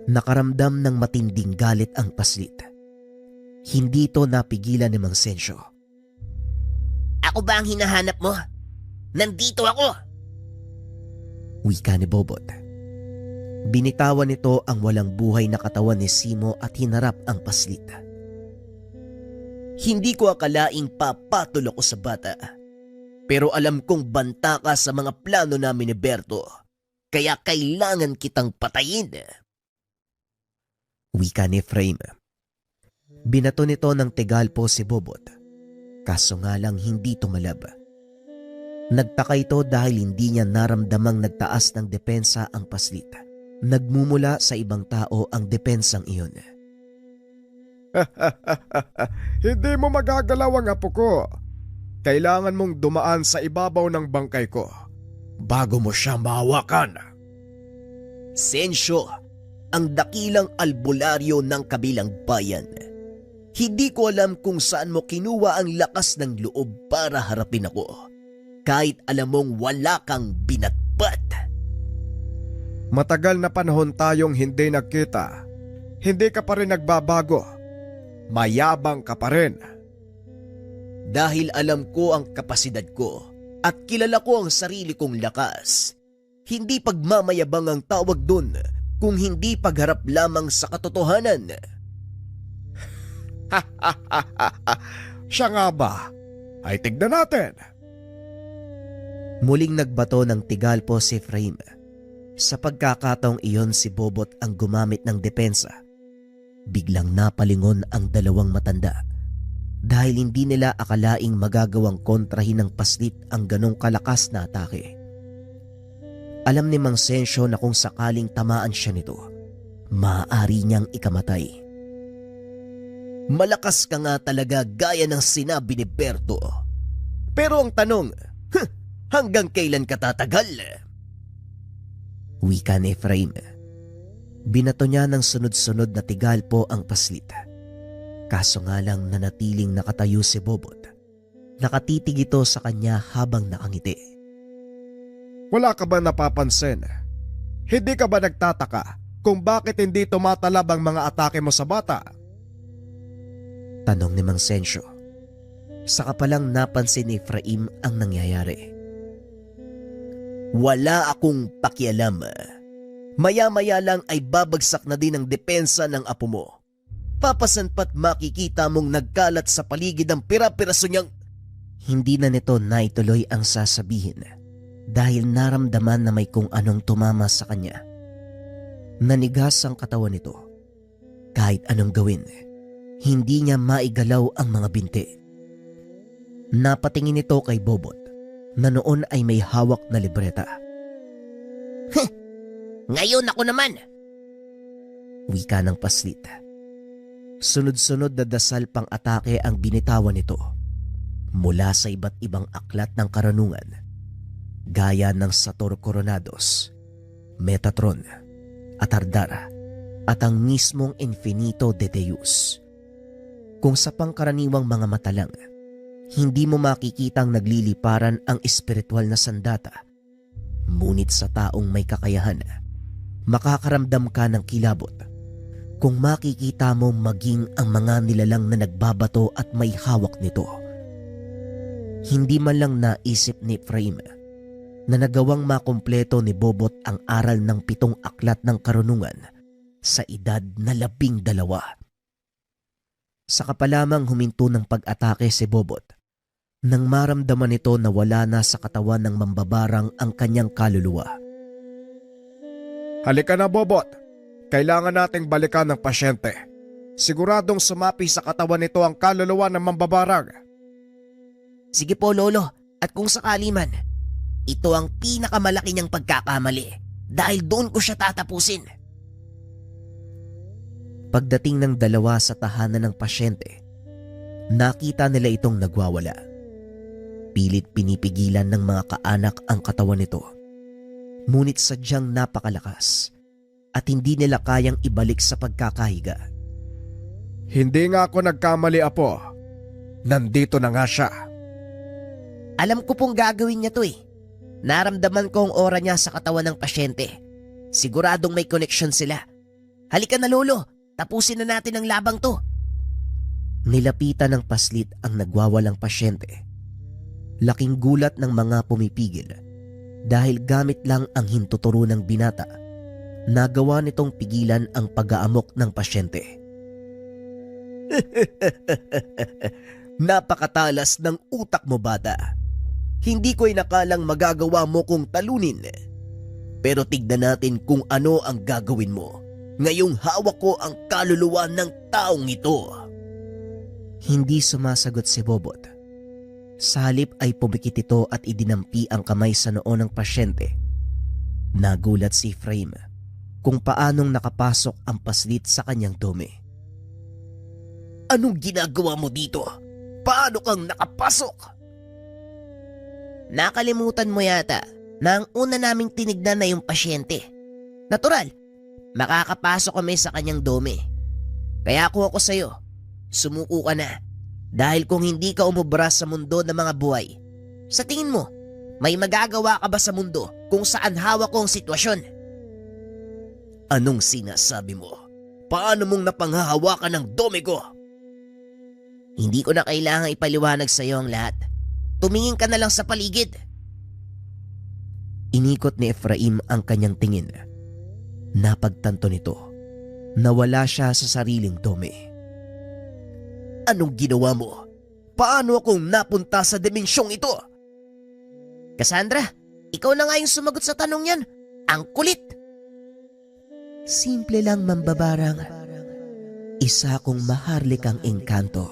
Nakaramdam ng matinding galit ang paslit. Hindi ito napigilan ni Mang Sensyo. Ako ba ang hinahanap mo? Nandito ako! Wika ni Bobot. Binitawan nito ang walang buhay na katawan ni Simo at hinarap ang paslit. Hindi ko akalaing papatol ako sa bata. Pero alam kong banta ka sa mga plano namin ni Berto. Kaya kailangan kitang patayin. Wika ni Efraim. Binato nito ng tegalpo si Bobot. Kaso nga lang hindi tumalab. Nagtaka ito dahil hindi niya naramdamang nagtaas ng depensa ang paslit. Nagmumula sa ibang tao ang depensang iyon. Hindi mo magagalaw ang apo ko. Kailangan mong dumaan sa ibabaw ng bangkay ko bago mo siya mahawakan. Sensyo, ang dakilang albularyo ng kabilang bayan. Hindi ko alam kung saan mo kinuha ang lakas ng loob para harapin ako. Kahit alam mong wala kang binatbat. Matagal na panahon tayong hindi nagkita. Hindi ka pa rin nagbabago. Mayabang ka pa rin. Dahil alam ko ang kapasidad ko at kilala ko ang sarili kong lakas. Hindi pagmamayabang ang tawag dun kung hindi pagharap lamang sa katotohanan. Siya nga ba? Ay tignan natin. Muling nagbato ng tigalpo si Efraim. Sa pagkakataong iyon si Bobot ang gumamit ng depensa. Biglang napalingon ang dalawang matanda dahil hindi nila akalaing magagawang kontrahin ng paslit ang ganong kalakas na atake. Alam ni Mang Sensyo na kung sakaling tamaan siya nito, maaari niyang ikamatay. Malakas ka nga talaga gaya ng sinabi ni Berto. Pero ang tanong, hanggang kailan ka tatagal? Wika ni Efraim. Binato niya ng sunod-sunod na tigalpo ang paslit. Kaso nga lang nanatiling nakatayo si Bobot. Nakatitig ito sa kanya habang nakangiti. Wala ka ba napapansin? Hindi ka ba nagtataka kung bakit hindi tumatalab ang mga atake mo sa bata? Tanong ni Mang Sensyo. Saka palang napansin ni Efraim ang nangyayari. Wala akong pakialam. Maya-maya lang ay babagsak na din ang depensa ng apo mo. Papasan pa't makikita mong nagkalat sa paligid ang pira-piraso niyang... Hindi na nito naituloy ang sasabihin dahil naramdaman na may kung anong tumama sa kanya. Nanigas ang katawan nito. Kahit anong gawin, hindi niya maigalaw ang mga binti. Napatingin ito kay Bobot na noon ay may hawak na libreta. Ngayon ako naman! Wika ng paslit. Sunod-sunod na dasal pang atake ang binitawan nito mula sa iba't ibang aklat ng karunungan gaya ng Sator Coronados, Metatron, Atardara at ang mismong Infinito de Deus. Kung sa pangkaraniwang mga mata lang, hindi mo makikitang nagliliparan ang espiritual na sandata. Ngunit sa taong may kakayahan, makakaramdam ka ng kilabot kung makikita mo maging ang mga nilalang na nagbabato at may hawak nito. Hindi man lang naisip ni Efraim na nagawang makumpleto ni Bobot ang aral ng 7 aklat ng karunungan sa edad na 12. Saka pa lamang huminto ng pag-atake si Bobot nang maramdaman nito na wala na sa katawan ng mambabarang ang kanyang kaluluwa. Halika na, Bobot. Kailangan nating balikan ng pasyente. Siguradong sumapi sa katawan nito ang kaluluwa ng mambabarang. Sige po, Lolo. At kung sakali man, ito ang pinakamalaki niyang pagkakamali dahil doon ko siya tatapusin. Pagdating ng dalawa sa tahanan ng pasyente, nakita nila itong nagwawala. Pilit pinipigilan ng mga kaanak ang katawan nito. Ngunit sadyang napakalakas at hindi nila kayang ibalik sa pagkakahiga. Hindi nga ako nagkamali, Apo. Nandito na nga siya. Alam ko pong gagawin niya to eh. Naramdaman ko ang aura niya sa katawan ng pasyente. Siguradong may connection sila. Halika na, Lolo. Tapusin na natin ang labang to. Nilapitan ng paslit ang nagwawalang pasyente. Laking gulat ng mga pumipigil dahil gamit lang ang hintuturo ng binata. Nagawa nitong pigilan ang pag-aamok ng pasyente. Napakatalas ng utak mo, bata. Hindi ko inakalang magagawa mo kong talunin. Pero tignan natin kung ano ang gagawin mo. Ngayong hawak ko ang kaluluwa ng taong ito. Hindi sumasagot si Bobot. Sa halip ay pumikit ito at idinampi ang kamay sa noo ng pasyente. Nagulat si Efraim kung paanong nakapasok ang paslit sa kanyang dome. Anong ginagawa mo dito? Paano kang nakapasok? Nakalimutan mo yata na ang una naming tinignan na yung pasyente. Natural, makakapasok kami sa kanyang dome. Kaya kung ako sa'yo, sumuko ka na. Dahil kung hindi ka umubra sa mundo ng mga buhay, sa tingin mo, may magagawa ka ba sa mundo kung saan hawak ko ang sitwasyon? Anong sinasabi mo? Paano mong napanghahawakan ng dome ko? Hindi ko na kailangang ipaliwanag sa iyo ang lahat. Tumingin ka na lang sa paligid. Inikot ni Efraim ang kanyang tingin. Napagtanto nito na wala siya sa sariling dome. Anong ginawa mo? Paano akong napunta sa dimensyong ito? Cassandra, ikaw na nga yung sumagot sa tanong yan. Ang kulit! Simple lang, mambabarang. Isa kong maharlikang engkanto.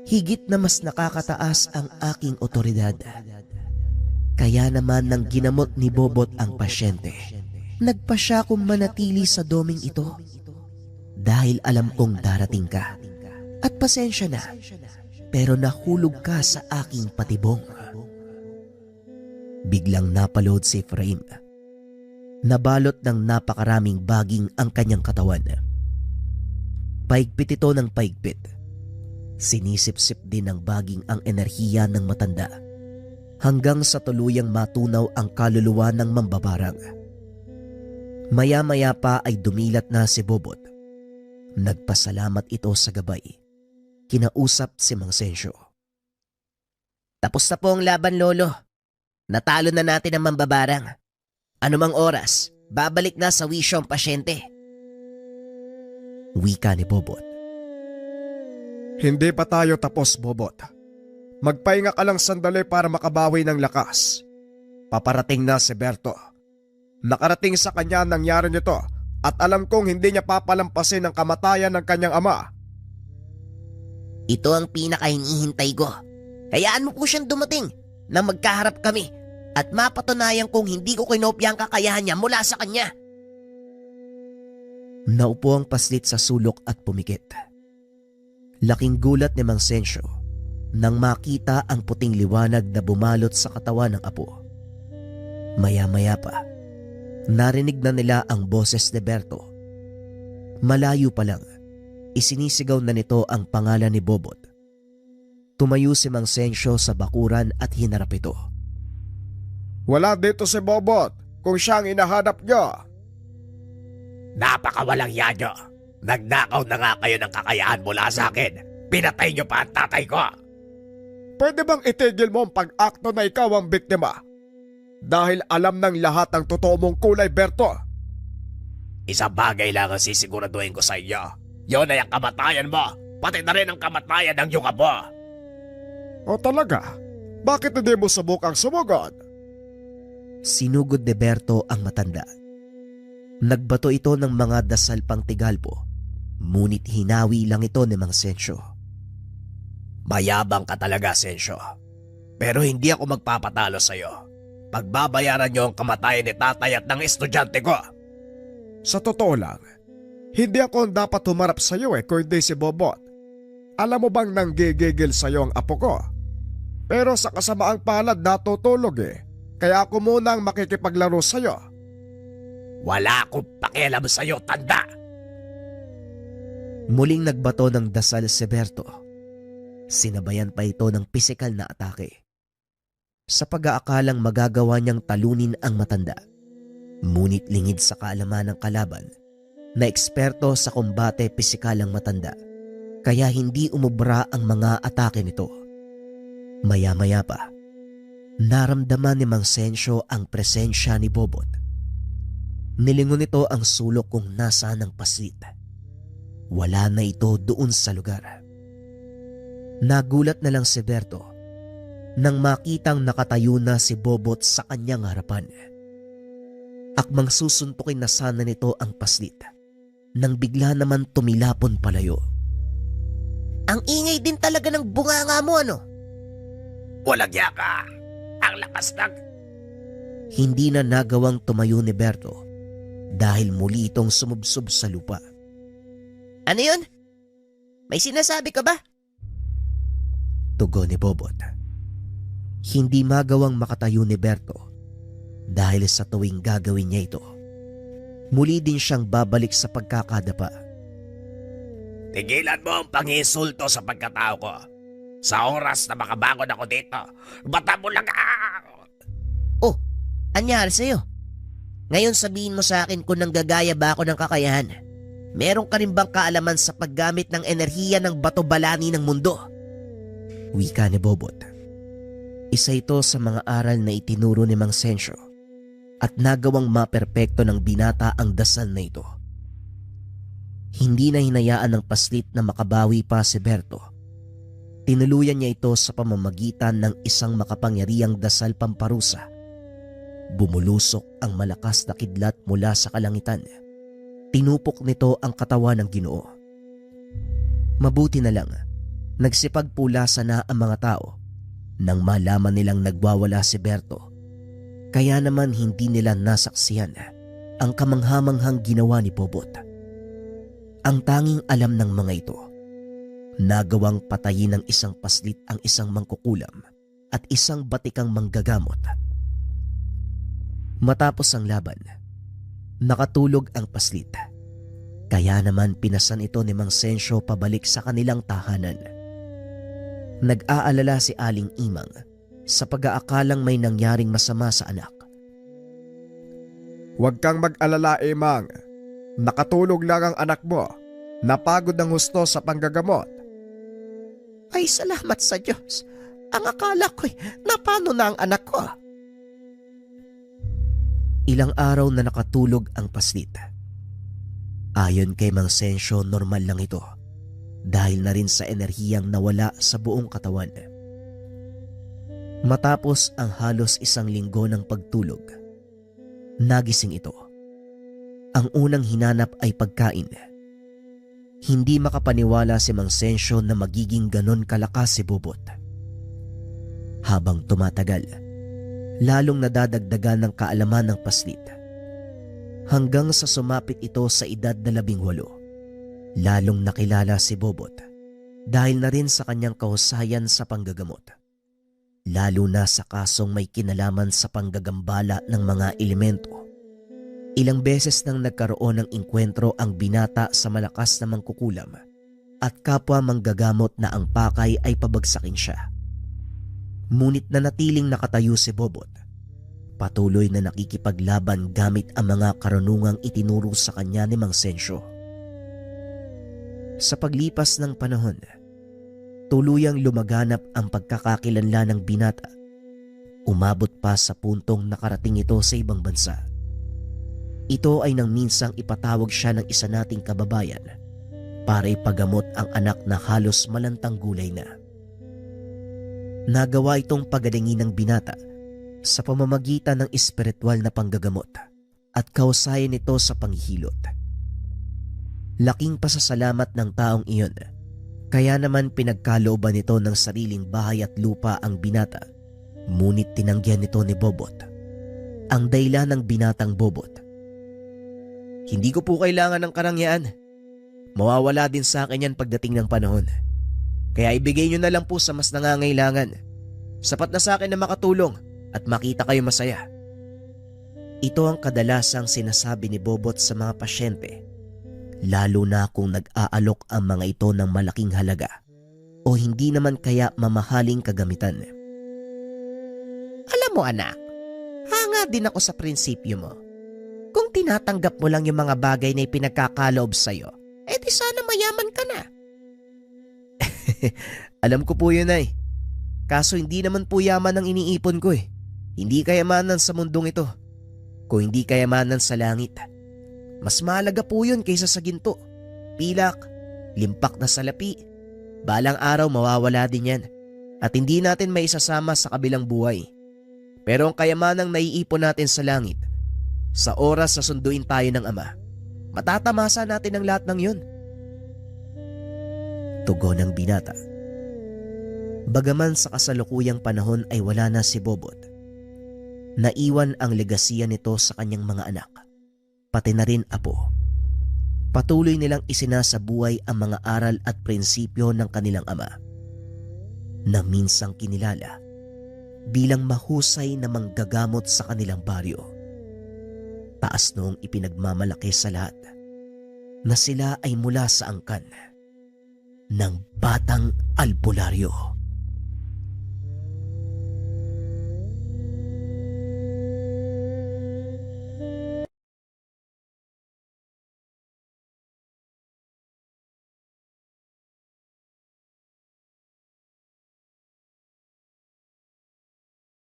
Higit na mas nakakataas ang aking otoridad. Kaya naman nang ginamot ni Bobot ang pasyente, nagpa siya kong manatili sa doming ito. Dahil alam kong darating ka. At pasensya na, pero nahulog ka sa aking patibong. Biglang napalood si Efraim. Nabalot ng napakaraming baging ang kanyang katawan. Paigpit ito ng paigpit. Sinisip-sip din ng baging ang enerhiya ng matanda hanggang sa tuluyang matunaw ang kaluluwa ng mambabarang. Maya-maya pa ay dumilat na si Bobot. Nagpasalamat ito sa gabay. Kinausap si Mang Sensyo. Tapos na po ang laban, Lolo. Natalo na natin ang mambabarang. Anumang oras, babalik na sa wisyo ang pasyente. Wika ni Bobot. Hindi pa tayo tapos, Bobot. Magpahinga ka lang sandali para makabawi ng lakas. Paparating na si Berto. Nakarating sa kanya ang nangyari nito at alam kong hindi niya papalampasin ang kamatayan ng kanyang ama. Ito ang pinakahinihintay ko. Hayaan mo po siyang dumating na magkaharap kami at mapatunayan kong hindi ko kinopya ang kakayahan niya mula sa kanya. Naupo ang paslit sa sulok at pumikit. Laking gulat ni Mang Sensyo nang makita ang puting liwanag na bumalot sa katawan ng apo. Maya-maya pa, narinig na nila ang boses ni Berto. Malayo pa lang, isinisigaw na nito ang pangalan ni Bobot. Tumayo si Mang Sensyo sa bakuran at hinarap ito. Wala dito si Bobot kung siya ang inahanap niyo. Napakawalang yan nyo. Nagnakaw na nga kayo ng kakayahan mula sa akin. Pinatay nyo pa ang tatay ko. Pwede bang itigil mo ang pag-akto na ikaw ang biktima? dahil alam ng lahat ang totoo mong kulay, Berto. Isang bagay lang ang sisiguraduhin ko sa iyo. Yun ay ang kamatayan mo, pati na rin ang kamatayan ng iyong abo. O talaga? Bakit hindi mo subukang sumugod? Sinugod ni Berto ang matanda. Nagbato ito ng mga dasal pang Tigalpo, ngunit hinawi lang ito ni Mang Sensyo. Mayabang ka talaga, Sensyo. Pero hindi ako magpapatalo sa iyo. Pagbabayaran niyo ang kamatayan ni tatay at ng estudyante ko. Sa totoo lang, hindi ako dapat humarap sa iyo kundi si Bobot. Alam mo bang nanggigigil sa iyo ang apo ko? Pero sa kasamaang palad natutulog kaya ako munang makikipaglaro sa iyo. Wala akong pakialam sa iyo, tanda. Muling nagbato ng dasal si Berto. Sinabayan pa ito ng pisikal na atake. Sa pag-aakalang magagawa niyang talunin ang matanda, ngunit lingid sa kaalaman ng kalaban na eksperto sa kombate pisikal ang matanda, kaya hindi umubra ang mga atake nito. Maya-maya pa, naramdaman ni Mang Sensyo ang presensya ni Bobot. Nilingon nito ang sulok kung nasaan ang paslit. Wala na ito doon sa lugar. Nagulat na lang si Berto nang makitang nakatayo na si Bobot sa kanyang harapan. Akmang susuntukin na sana nito ang paslit nang bigla naman tumilapon palayo. Ang ingay din talaga ng bunganga mo, ano? Walang yaka. Ang lakas ng... Hindi na nagawang tumayo ni Berto dahil muli itong sumubsob sa lupa. Ano yun? May sinasabi ka ba? Tugon ni Bobot. Hindi magawang makatayo ni Berto dahil sa tuwing gagawin niya ito, muli din siyang babalik sa pagkakadapa. Tigilan mo ang pangisulto sa pagkatao ko. Sa oras na makabangon ako dito, bata mo lang Oh, anyari sa'yo? Ngayon sabihin mo sa akin kung nanggagaya ba ako ng kakayahan. Meron ka rin bang kaalaman sa paggamit ng enerhiya ng bato-balani ng mundo? Wika ni Bobot. Isa ito sa mga aral na itinuro ni Mang Sensyo at nagawang maperpekto ng binata ang dasal na ito. Hindi na hinayaan ng paslit na makabawi pa si Berto. Tinuluyan niya ito sa pamamagitan ng isang makapangyarihang dasal pamparusa. Bumulusok ang malakas na kidlat mula sa kalangitan. Tinupok nito ang katawan ng Ginoo. Mabuti na lang, nagsipagpulasa na ang mga tao nang malaman nilang nagwawala si Berto. Kaya naman hindi nila nasaksihan ang kamanghamanghang ginawa ni Bobot. Ang tanging alam ng mga ito, nagawang patayin ng isang paslit ang isang mangkukulam at isang batikang manggagamot. Matapos ang laban, nakatulog ang paslit. Kaya naman pinasan ito ni Mang Sensyo pabalik sa kanilang tahanan. Nag-aalala si Aling Imang sa pag-aakalang may nangyaring masama sa anak. Huwag kang mag-alala, Imang. Nakatulog lang ang anak mo. Napagod ng husto sa panggagamot. Ay, salamat sa Diyos. Ang akala ko'y napano na ang anak ko. Ilang araw na nakatulog ang paslit. Ayon kay Mang Sensyo, normal lang ito dahil na rin sa enerhiyang nawala sa buong katawan. Matapos ang halos 1 linggo ng pagtulog, nagising ito. Ang unang hinanap ay pagkain. Hindi makapaniwala si Mang Sensyo na magiging ganon kalakas si Bobot. Habang tumatagal, lalong nadadagdagan ng kaalaman ng paslit. Hanggang sa sumapit ito sa edad na 18, lalong nakilala si Bobot dahil na rin sa kanyang kahusayan sa panggagamot. Lalo na sa kasong may kinalaman sa panggagambala ng mga elemento. Ilang beses nang nagkaroon ng engkwentro ang binata sa malakas na mangkukulam at kapwa manggagamot na ang pakay ay pabagsakin siya. Ngunit nanatiling nakatayo si Bobot. Patuloy na nakikipaglaban gamit ang mga karunungang itinuro sa kanya ni Mang Sensyo. Sa paglipas ng panahon, tuluyang lumaganap ang pagkakakilanlan ng binata Umabot pa sa puntong nakarating ito sa ibang bansa. Ito ay nang minsang ipatawag siya ng isa nating kababayan para ipagamot ang anak na halos malantang gulay na. Nagawa itong pagalingin ng binata sa pamamagitan ng espiritual na panggagamot at kausayan nito sa panghihilot. Laking pasasalamat ng taong iyon, kaya naman pinagkalooban nito ng sariling bahay at lupa ang binata, ngunit tinanggihan nito ni Bobot. Ang dahilan ng binatang Bobot: "Hindi ko po kailangan ng karangyaan. Mawawala din sa akin yan pagdating ng panahon. Kaya ibigay nyo na lang po sa mas nangangailangan. Sapat na sa akin na makatulong at makita kayo masaya." Ito ang kadalasang sinasabi ni Bobot sa mga pasyente, lalo na kung nag-aalok ang mga ito ng malaking halaga o hindi naman kaya mamahaling kagamitan. Alam mo anak, hanga din ako sa prinsipyo mo. Kung tinatanggap mo lang yung mga bagay na ipinagkakaloob sa'yo, di sana mayaman ka na. Alam ko po yun ay. Kaso hindi naman po yaman ang iniipon ko eh. Hindi kayamanan sa mundong ito. Kung hindi kayamanan sa langit, mas mahalaga po yun kaysa sa ginto, pilak, limpak na salapi. Balang araw mawawala din yan at hindi natin maisasama sa kabilang buhay. Pero ang kayamanang naiipon natin sa langit, sa oras na sunduin tayo ng Ama, matatamasa natin ang lahat ng yun. Tugon ng binata. Bagaman sa kasalukuyang panahon ay wala na si Bobot, naiwan ang legasiya nito sa kanyang mga anak, pati na rin apo. Patuloy nilang isinasabuhay ang mga aral at prinsipyo ng kanilang ama, na minsang kinilala bilang mahusay na manggagamot sa kanilang baryo. Taas noong ipinagmamalaki sa lahat na sila ay mula sa angkan ng Batang Albularyo.